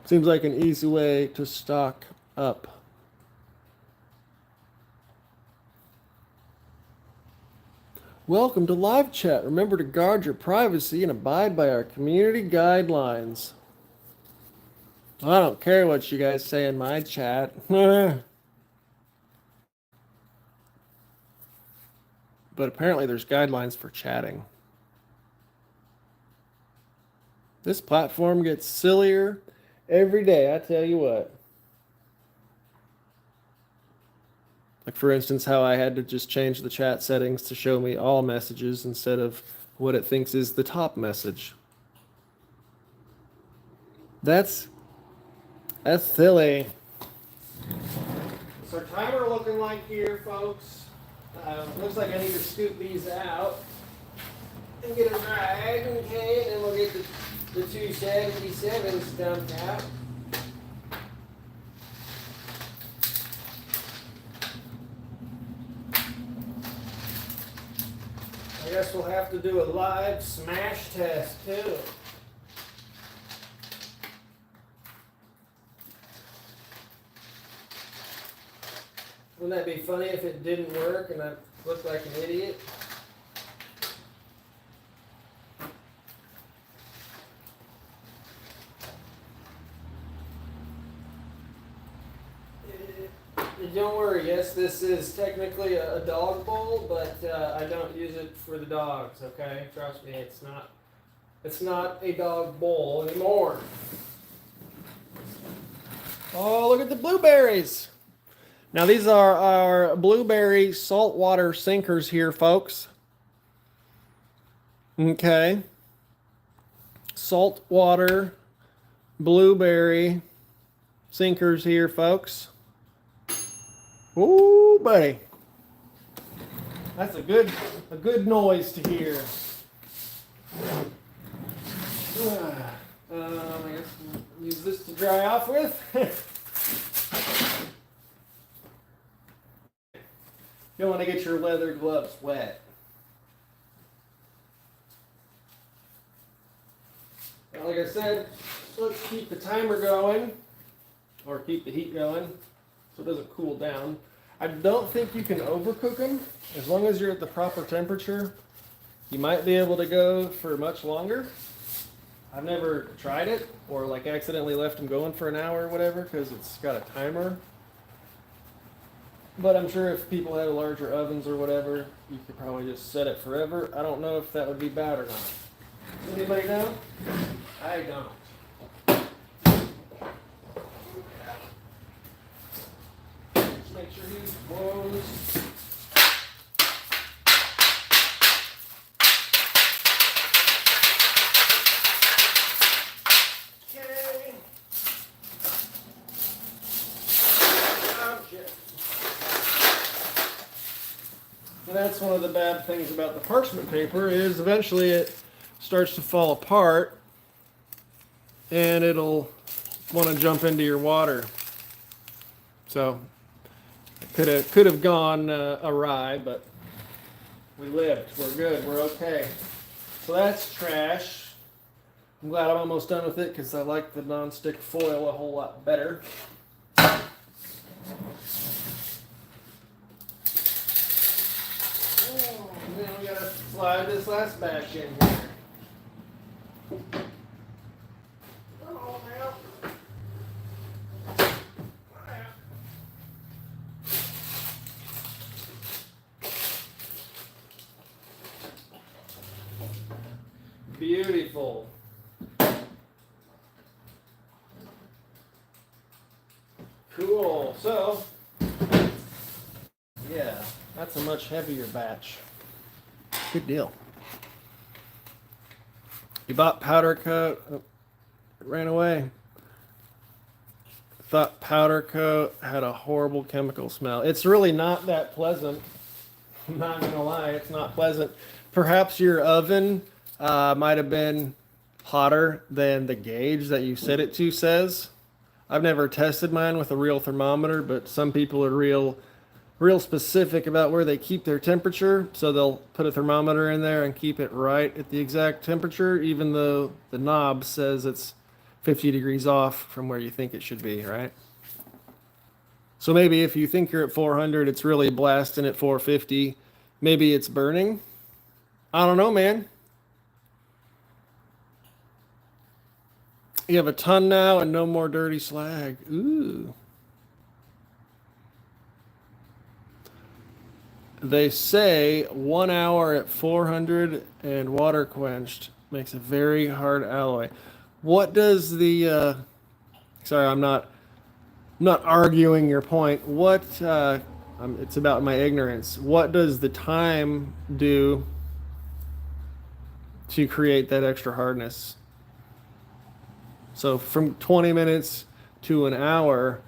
Seems like an easy way to stock up. Welcome to live chat. Remember to guard your privacy and abide by our community guidelines. I don't care what you guys say in my chat. But apparently there's guidelines for chatting. This platform gets sillier every day, I tell you what. Like for instance, how I had to just change the chat settings to show me all messages instead of what it thinks is the top message. That's silly. What's our timer looking like here, folks? Looks like I need to scoop these out and get a rag, okay? And then we'll get the 277s dumped out. I guess we'll have to do a live smash test too. Wouldn't that be funny if it didn't work and I looked like an idiot? Don't worry, yes, this is technically a dog bowl, but I don't use it for the dogs, okay? Trust me, it's not a dog bowl anymore. Oh, look at the blueberries. Now these are our blueberry saltwater sinkers here, folks. Okay. Saltwater blueberry sinkers here, folks. Ooh, buddy. That's a good noise to hear. I guess we'll use this to dry off with. You don't want to get your leather gloves wet. Well, like I said, let's keep the timer going, or keep the heat going, so it doesn't cool down. I don't think you can overcook them. As long as you're at the proper temperature, you might be able to go for much longer. I've never tried it, or like accidentally left them going for an hour or whatever, because it's got a timer. But I'm sure if people had larger ovens or whatever, you could probably just set it forever. I don't know if that would be bad or not. Anybody know? I don't. Just make sure he's closed. Okay. Okay. And that's one of the bad things about the parchment paper is eventually it starts to fall apart and it'll want to jump into your water. So it could have gone awry, but we lived. We're good. We're okay. So that's trash. I'm glad I'm almost done with it because I like the non-stick foil a whole lot better. And then we gotta slide this last batch in here. Oh, now. Beautiful. Cool. So, yeah, that's a much heavier batch. Good deal. You bought powder coat. Oh, it ran away. Thought powder coat had a horrible chemical smell. It's really not that pleasant. I'm not gonna lie, it's not pleasant. Perhaps your oven might have been hotter than the gauge that you set it to says. I've never tested mine with a real thermometer, but some people are real specific about where they keep their temperature, so they'll put a thermometer in there and keep it right at the exact temperature, even though the knob says it's 50 degrees off from where you think it should be, right? So maybe if you think you're at 400, it's really blasting at 450. Maybe it's burning. I don't know, man. You have a ton now and no more dirty slag. Ooh. They say 1 hour at 400 and water quenched makes a very hard alloy. What does the sorry, I'm not arguing your point. What it's about my ignorance. What does the time do to create that extra hardness? So from 20 minutes to an hour,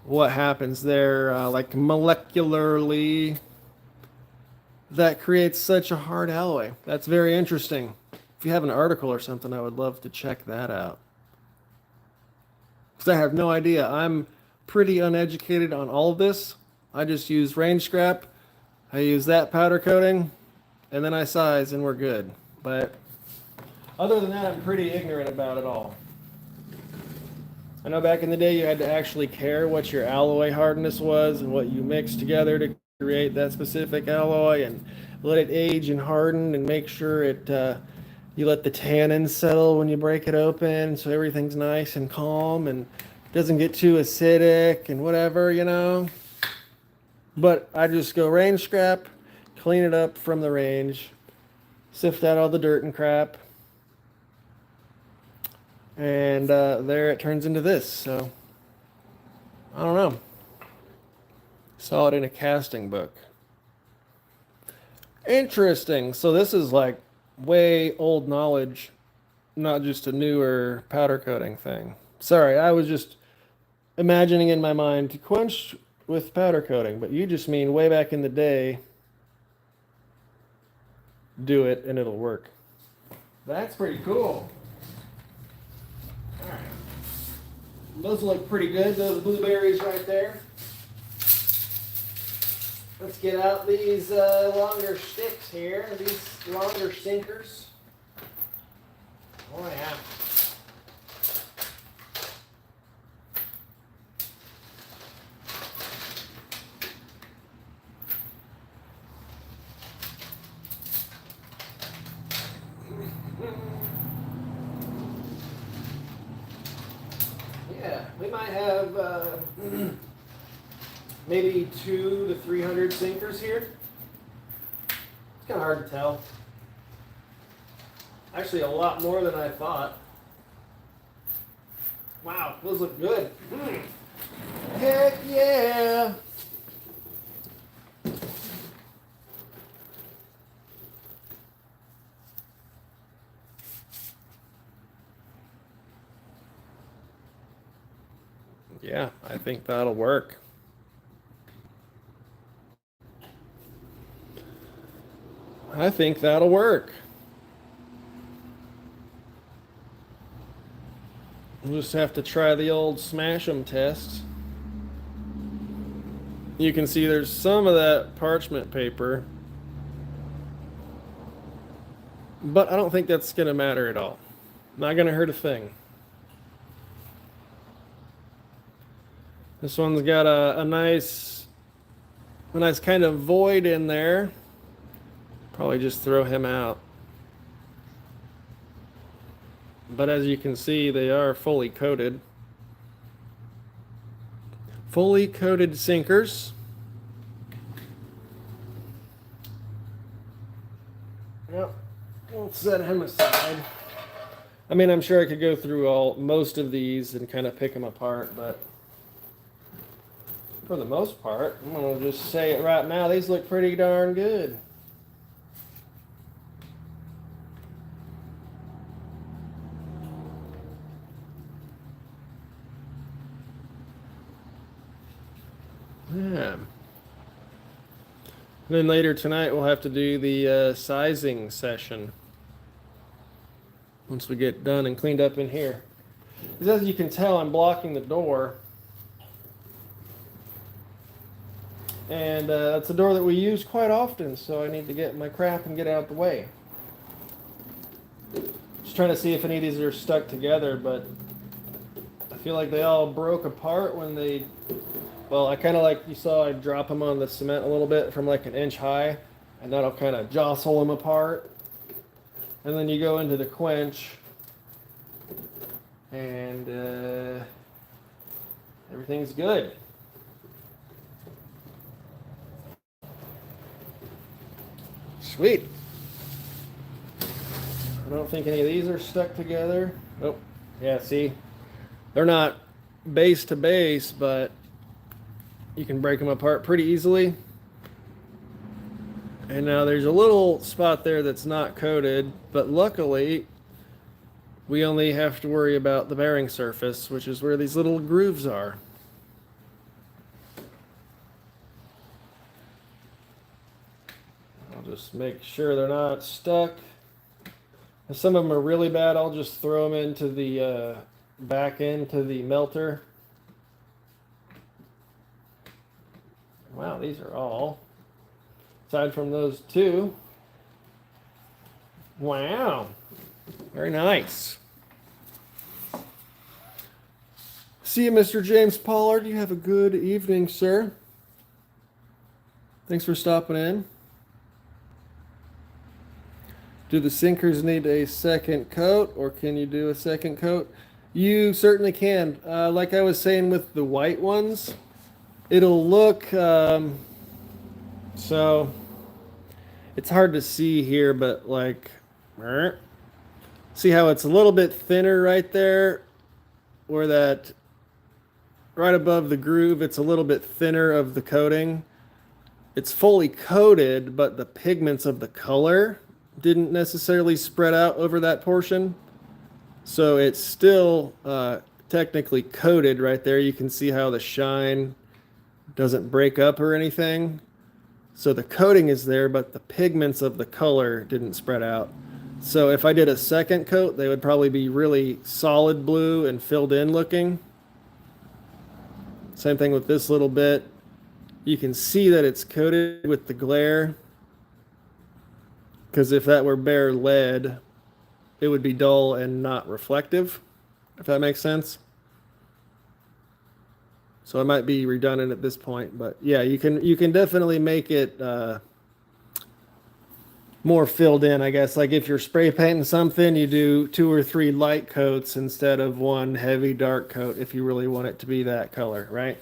what happens there, like molecularly, that creates such a hard alloy? That's very interesting. If you have an article or something, I would love to check that out. Because I have no idea. I'm pretty uneducated on all of this. I just use range scrap. I use that powder coating, and then I size, and we're good. But other than that, I'm pretty ignorant about it all. I know back in the day you had to actually care what your alloy hardness was and what you mixed together to create that specific alloy, and let it age and harden and make sure it you let the tannins settle when you break it open so everything's nice and calm and doesn't get too acidic and whatever, you know. But I just go range scrap, clean it up from the range, sift out all the dirt and crap, and there it turns into this. So I don't know. Saw it in a casting book. Interesting. So this is like way old knowledge, not just a newer powder coating thing. Sorry, I was just imagining in my mind to quench with powder coating, but you just mean way back in the day, do it and it'll work. That's pretty cool. All right. Those look pretty good, those blueberries right there. Let's get out these longer sticks here, these longer sinkers. Oh yeah. Yeah, we might have maybe 200 to 300 sinkers here. It's kind of hard to tell. Actually, a lot more than I thought. Wow, those look good. Heck yeah! Yeah, I think that'll work. I think that'll work. We'll just have to try the old smash 'em test. You can see there's some of that parchment paper, but I don't think that's going to matter at all. Not going to hurt a thing. This one's got a nice kind of void in there. Probably just throw him out. But as you can see, they are fully coated. Fully coated sinkers. Yep. We'll set him aside. I mean, I'm sure I could go through most of these and kind of pick them apart, but for the most part, I'm going to just say it right now, these look pretty darn good. Yeah. Then later tonight we'll have to do the sizing session once we get done and cleaned up in here. Because as you can tell, I'm blocking the door. And it's a door that we use quite often, so I need to get my crap and get out the way. Just trying to see if any of these are stuck together, but I feel like they all broke apart when they... Well, I kind of like you saw, I drop them on the cement a little bit from like an inch high, and that'll kind of jostle them apart. And then you go into the quench, and everything's good. Sweet. I don't think any of these are stuck together. Oh, yeah, see? They're not base to base, but you can break them apart pretty easily. And now there's a little spot there that's not coated, but luckily we only have to worry about the bearing surface, which is where these little grooves are. I'll just make sure they're not stuck. If some of them are really bad, I'll just throw them into the back into the melter. Wow, these are all, aside from those two. Wow, very nice. See you, Mr. James Pollard. You have a good evening, sir. Thanks for stopping in. Do the sinkers need a second coat, or can you do a second coat? You certainly can. Like I was saying with the white ones, it'll look, so it's hard to see here, but like, see how it's a little bit thinner right there, where that, right above the groove, it's a little bit thinner of the coating. It's fully coated, but the pigments of the color didn't necessarily spread out over that portion. So it's still technically coated right there. You can see how the shine doesn't break up or anything. So the coating is there, but the pigments of the color didn't spread out. So if I did a second coat, they would probably be really solid blue and filled in looking. Same thing with this little bit. You can see that it's coated with the glare, because if that were bare lead, it would be dull and not reflective, if that makes sense. So it might be redundant at this point, but yeah, you can definitely make it more filled in, I guess. Like if you're spray painting something, you do 2 or 3 light coats instead of one heavy dark coat if you really want it to be that color, right?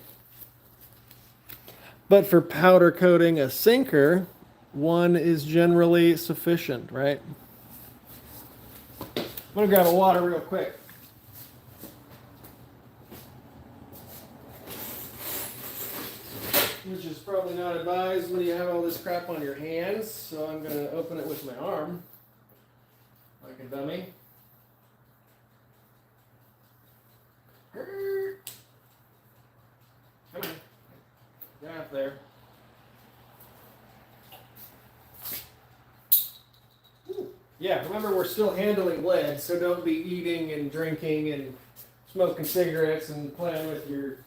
But for powder coating a sinker, one is generally sufficient, right? I'm gonna grab a water real quick. Which is probably not advised when you have all this crap on your hands, so I'm gonna open it with my arm, like a dummy. Come on, get out there. Yeah, remember we're still handling lead, so don't be eating and drinking and smoking cigarettes and playing with your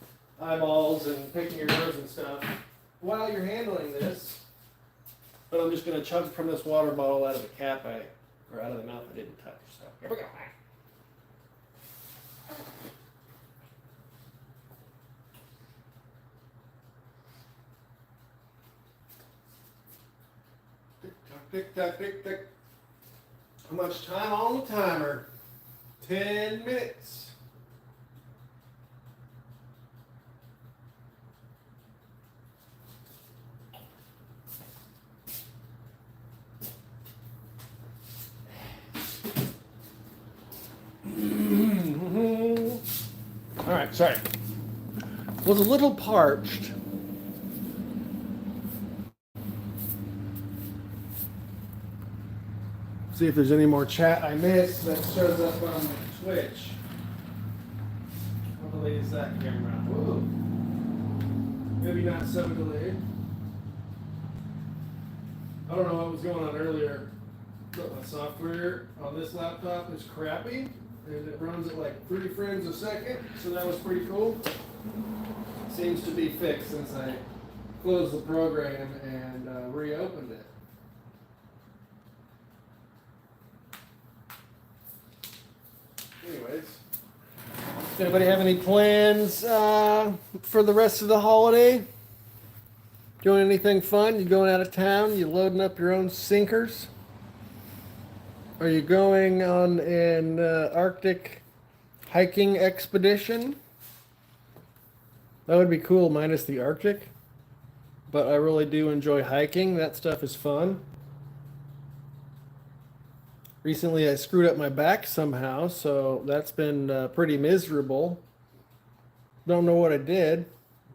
eyeballs and picking your nose and stuff while you're handling this. But I'm just going to chug from this water bottle out of the cap or out of the mouth I didn't touch. So here we go. Tick tock, tick tock, tick tock. How much time on the timer? 10 minutes. All right, sorry. Was a little parched. See if there's any more chat I missed that shows up on Twitch. How delayed is that camera? Whoa. Maybe not so delayed. I don't know what was going on earlier, but my software on this laptop is crappy, and it runs at like 3 frames a second, so that was pretty cool. Seems to be fixed since I closed the program and reopened it. Anyways, does anybody have any plans for the rest of the holiday? Doing anything fun? You going out of town? You loading up your own sinkers? Are you going on an Arctic hiking expedition? That would be cool, minus the Arctic. But I really do enjoy hiking. That stuff is fun. Recently I screwed up my back somehow, so that's been pretty miserable. Don't know what I did,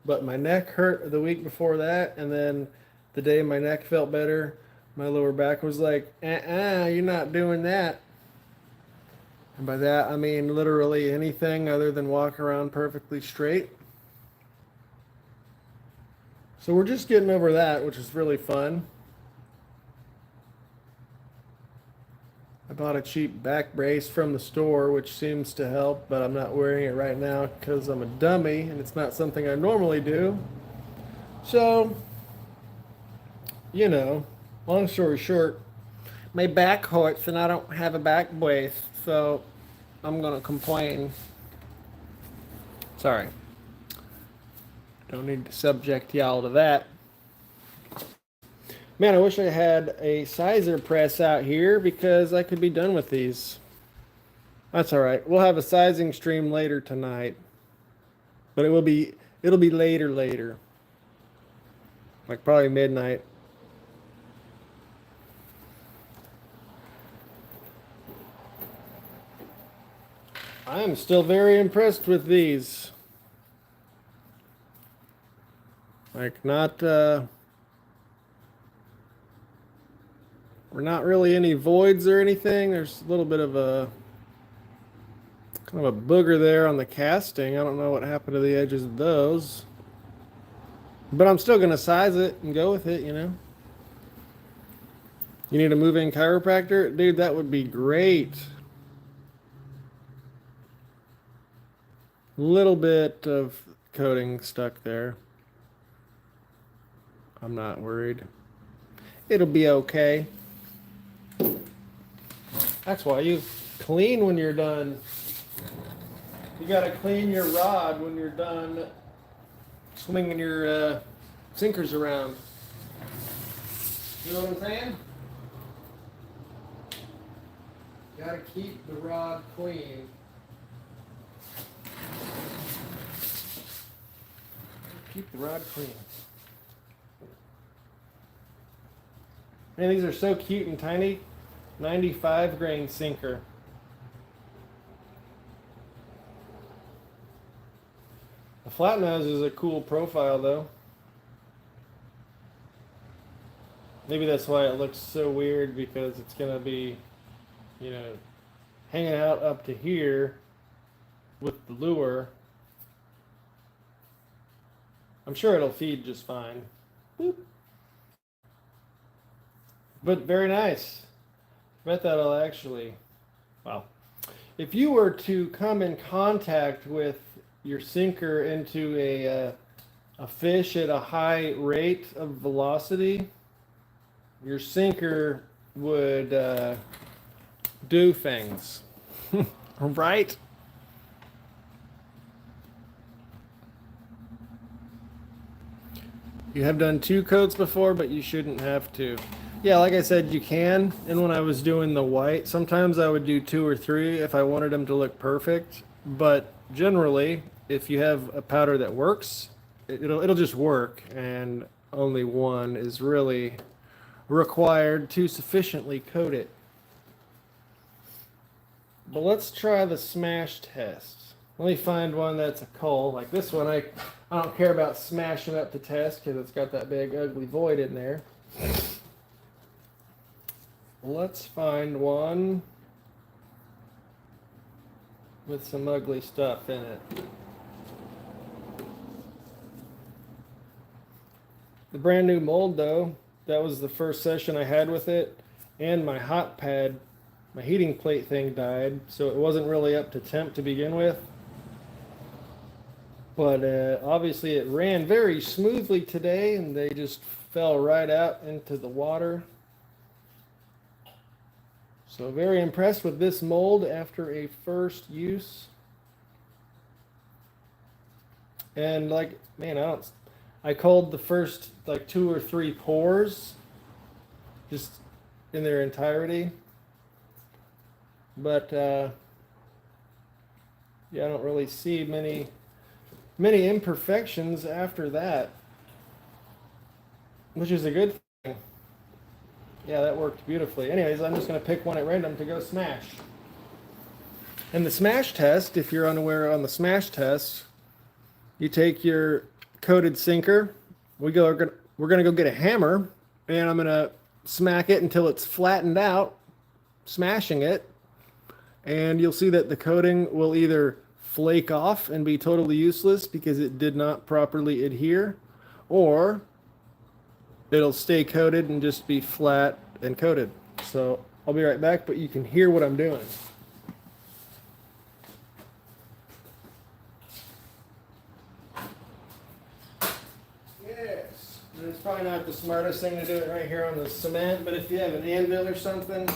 but my neck hurt the week before that, and then the day my neck felt better, my lower back was like, you're not doing that. And by that, I mean literally anything other than walk around perfectly straight. So we're just getting over that, which is really fun. I bought a cheap back brace from the store, which seems to help, but I'm not wearing it right now because I'm a dummy and it's not something I normally do. So, you know, long story short, my back hurts and I don't have a back brace, so I'm gonna complain. Sorry. Don't need to subject y'all to that. Man, I wish I had a sizer press out here because I could be done with these. That's all right. We'll have a sizing stream later tonight. But it'll be later. Like probably midnight. I am still very impressed with these. Like we're not really any voids or anything. There's a little bit of a kind of a booger there on the casting. I don't know what happened to the edges of those. But I'm still going to size it and go with it, you know. You need a move-in chiropractor? Dude, that would be great. Little bit of coating stuck there. I'm not worried. It'll be okay. That's why you clean when you're done. You gotta clean your rod when you're done swinging your sinkers around. You know what I'm saying? Gotta keep the rod clean. Keep the rod clean. And these are so cute and tiny. 95 grain sinker. The flat nose is a cool profile though. Maybe that's why it looks so weird, because it's gonna be, you know, hanging out up to here with the lure. I'm sure it'll feed just fine. Boop. But very nice. Bet that'll actually, well, if you were to come in contact with your sinker into a fish at a high rate of velocity, your sinker would do things. Right? You have done 2 coats before, but you shouldn't have to. Yeah, like I said, you can. And when I was doing the white, sometimes I would do 2 or 3 if I wanted them to look perfect. But generally, if you have a powder that works, it'll just work, and only 1 is really required to sufficiently coat it. But let's try the smash test. Let me find one that's a coal. Like this one, I don't care about smashing up the test because it's got that big ugly void in there. Let's find one with some ugly stuff in it. The brand new mold though, that was the first session I had with it, and my hot pad, my heating plate thing died, so it wasn't really up to temp to begin with. But obviously it ran very smoothly today, and they just fell right out into the water. So very impressed with this mold after a first use. And like, man, I called the first like 2 or 3 pours just in their entirety. But yeah, I don't really see many imperfections after that, which is a good thing. Yeah, that worked beautifully. Anyways, I'm just going to pick one at random to go smash. And the smash test, if you're unaware on the smash test, you take your coated sinker. We're going to go get a hammer, and I'm going to smack it until it's flattened out, smashing it. And you'll see that the coating will either flake off and be totally useless because it did not properly adhere, or it'll stay coated and just be flat and coated. So I'll be right back, but you can hear what I'm doing. Yes, it's probably not the smartest thing to do it right here on the cement, but if you have an anvil or something,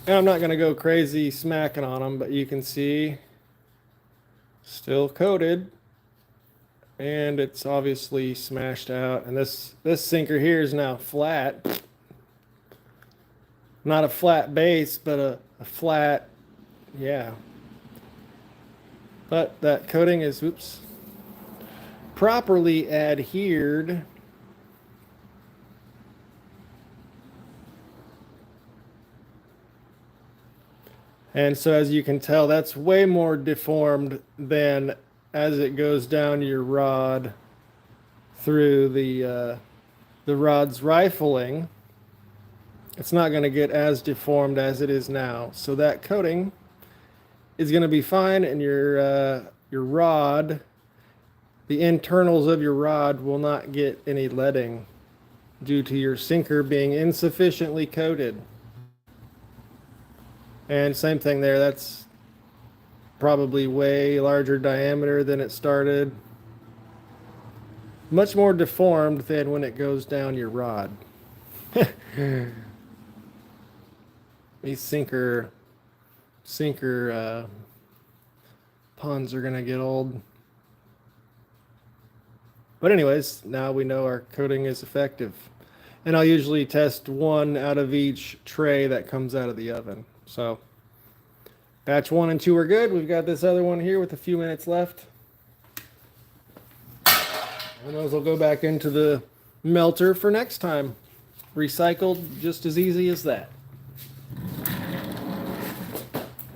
and I'm not going to go crazy smacking on them, but you can see still coated, and it's obviously smashed out. And this sinker here is now flat. Not a flat base, but a flat, yeah. But that coating is, oops, properly adhered. And so as you can tell, that's way more deformed than as it goes down your rod through the rod's rifling. It's not going to get as deformed as it is now. So that coating is going to be fine, and your rod, the internals of your rod will not get any leading due to your sinker being insufficiently coated. And same thing there, that's probably way larger diameter than it started. Much more deformed than when it goes down your rod. These sinker puns are gonna get old. But anyways, now we know our coating is effective. And I'll usually test 1 out of each tray that comes out of the oven. So batch 1 and 2 are good. We've got this other one here with a few minutes left. And those will go back into the melter for next time. Recycled, just as easy as that.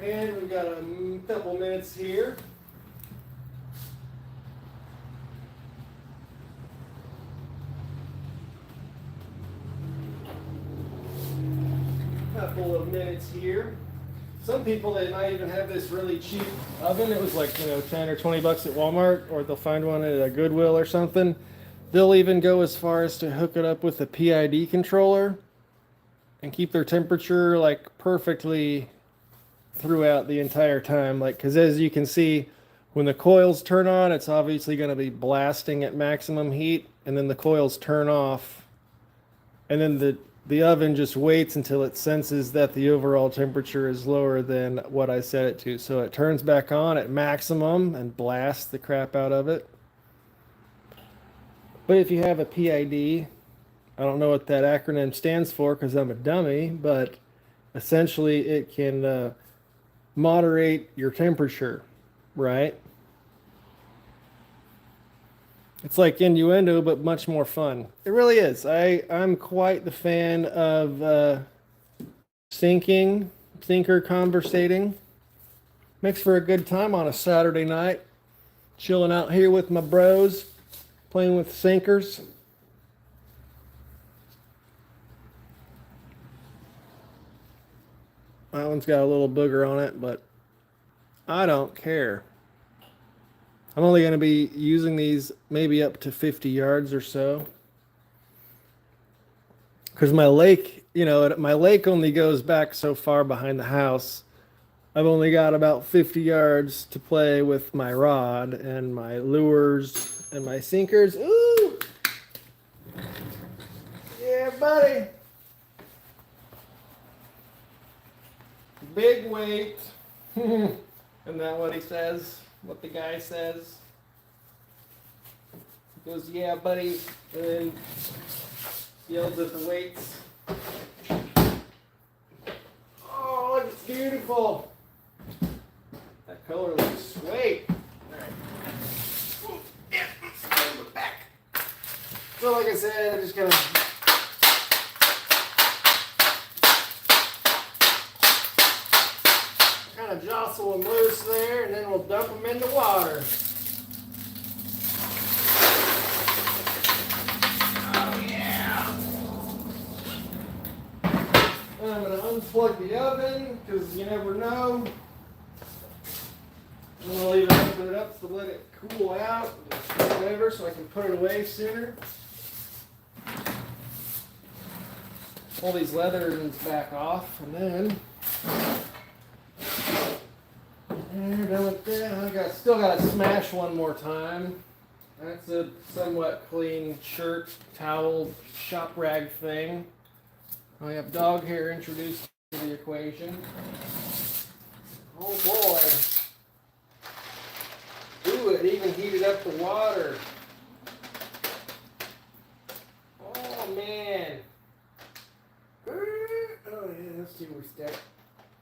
And we've got a couple minutes here. Couple of minutes here. Some people, they might even have this really cheap oven. It was like, 10 or 20 bucks at Walmart, or they'll find one at a Goodwill or something. They'll even go as far as to hook it up with a PID controller and keep their temperature like perfectly throughout the entire time. Like, because as you can see, when the coils turn on, it's obviously going to be blasting at maximum heat, and then the coils turn off, and then the oven just waits until it senses that the overall temperature is lower than what I set it to. So it turns back on at maximum and blasts the crap out of it. But if you have a PID, I don't know what that acronym stands for because I'm a dummy, but essentially it can moderate your temperature, right? It's like innuendo, but much more fun. It really is. I'm quite the fan of sinker conversating. Makes for a good time on a Saturday night. Chilling out here with my bros, playing with sinkers. That one's got a little booger on it, but I don't care. I'm only going to be using these maybe up to 50 yards or so. Because my lake, my lake only goes back so far behind the house. I've only got about 50 yards to play with my rod and my lures and my sinkers. Ooh! Yeah, buddy. Big weight. Isn't that what he says? What the guy says? He goes, yeah, buddy. And then yells at the weights. Oh, look, it's beautiful. That color looks sweet. Alright. Yeah, move it back. So like I said, I'm just gonna kind of jostle them loose there, and then we'll dump them in the water. Oh yeah! And I'm going to unplug the oven because you never know. I'm going to leave it open it up to let it cool out, whatever, so I can put it away sooner. Pull these leathers back off, and then we're done with that. I still got to smash one more time. That's a somewhat clean shirt, towel, shop rag thing. I have dog hair introduced to the equation. Oh boy. Ooh, it even heated up the water. Oh man. Oh yeah, let's see where we're stuck.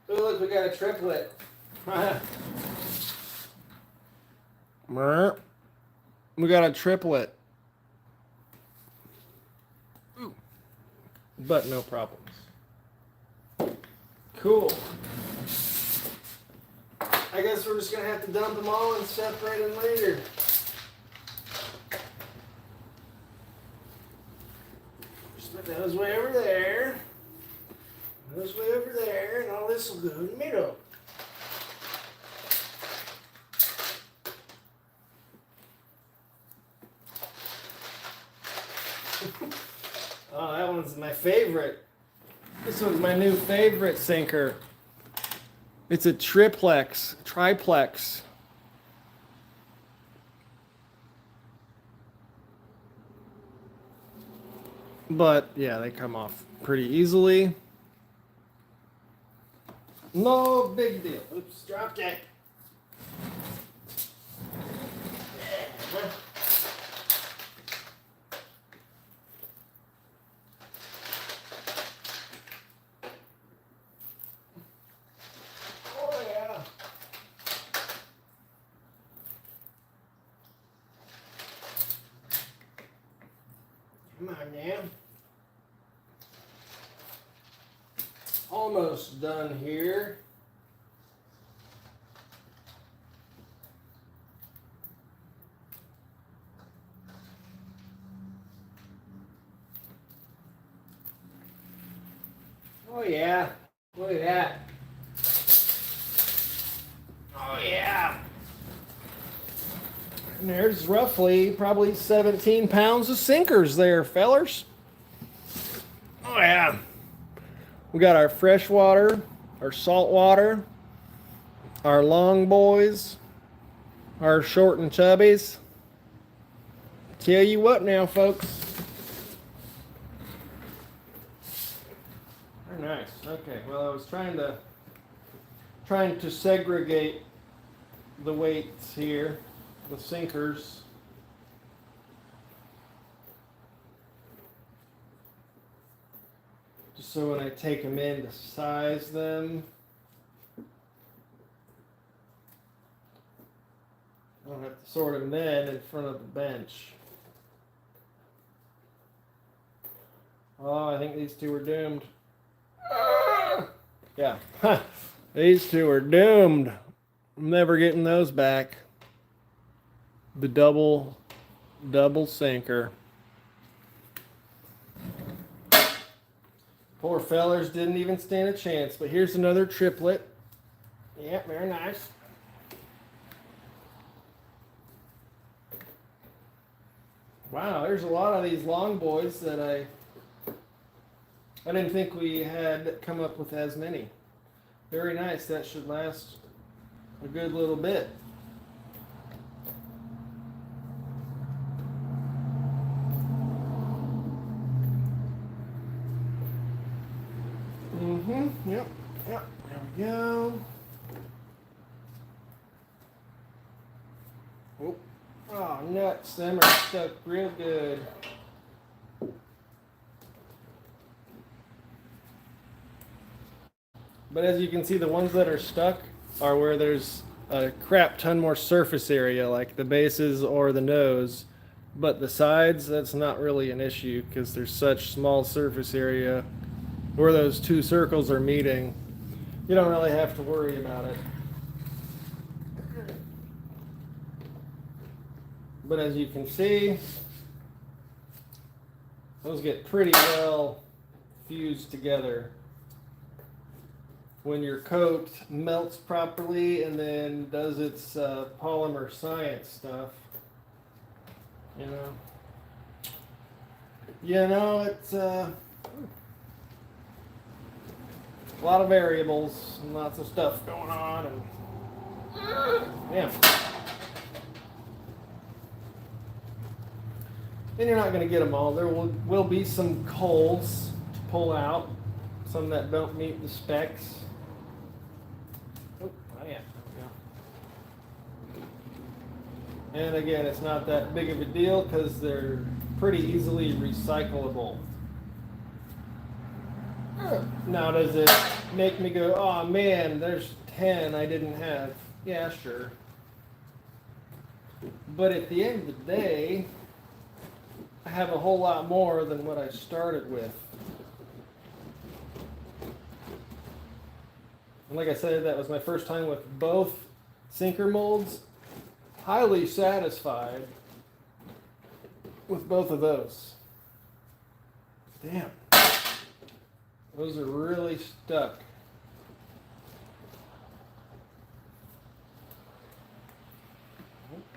Oh look, we got a triplet. We got a triplet. Ooh. But no problems. Cool. I guess we're just going to have to dump them all and separate them later. Just put those way over there. Those way over there. And all this will go in the middle. Oh, that one's my favorite. This one's my new favorite sinker. It's a triplex. But yeah, they come off pretty easily. No big deal. Oops, dropped it. Come on now. Almost done here. Oh yeah, look at that. Oh yeah. And there's roughly probably 17 pounds of sinkers there, fellers. Oh yeah. We got our fresh water, our salt water, our long boys, our short and chubbies. Tell you what now, folks. Very nice. Okay, well I was trying to segregate the weights here, the sinkers. Just so when I take them in to size them, I don't have to sort them then in front of the bench. Oh, I think these two are doomed. Yeah, these two are doomed. I'm never getting those back. The double sinker. Poor fellers didn't even stand a chance, but here's another triplet. Yeah, very nice. Wow, there's a lot of these long boys that I didn't think we had come up with as many. Very nice. That should last a good little bit. Yep. There we go. Oh, nuts. Them are stuck real good. But as you can see, the ones that are stuck are where there's a crap ton more surface area, like the bases or the nose. But the sides, that's not really an issue because there's such small surface area where those two circles are meeting. You don't really have to worry about it. But as you can see, those get pretty well fused together when your coat melts properly and then does its polymer science stuff. It's a lot of variables and lots of stuff going on, and yeah. And you're not going to get them all. There will be some holes to pull out, some that don't meet the specs. Oh yeah. And again, it's not that big of a deal because they're pretty easily recyclable. Now, does it make me go, oh man, there's 10 I didn't have? Yeah, sure. But at the end of the day, I have a whole lot more than what I started with. And like I said, that was my first time with both sinker molds. Highly satisfied with both of those. Damn. Those are really stuck.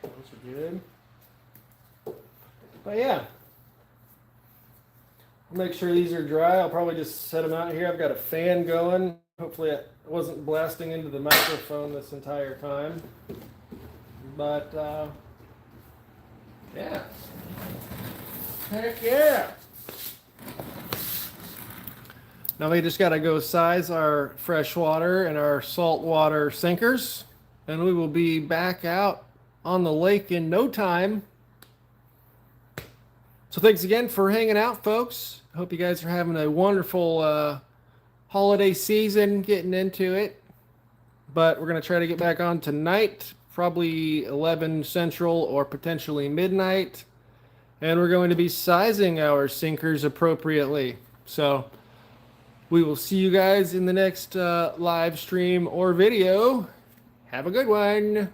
Those are good. But yeah. I'll make sure these are dry. I'll probably just set them out here. I've got a fan going. Hopefully it wasn't blasting into the microphone this entire time. But, yeah. Heck yeah. Now we just got to go size our freshwater and our saltwater sinkers, and we will be back out on the lake in no time. So thanks again for hanging out, folks. Hope you guys are having a wonderful holiday season, getting into it. But we're going to try to get back on tonight, probably 11 Central or potentially midnight. and we're going to be sizing our sinkers appropriately. So we will see you guys in the next live stream or video. Have a good one.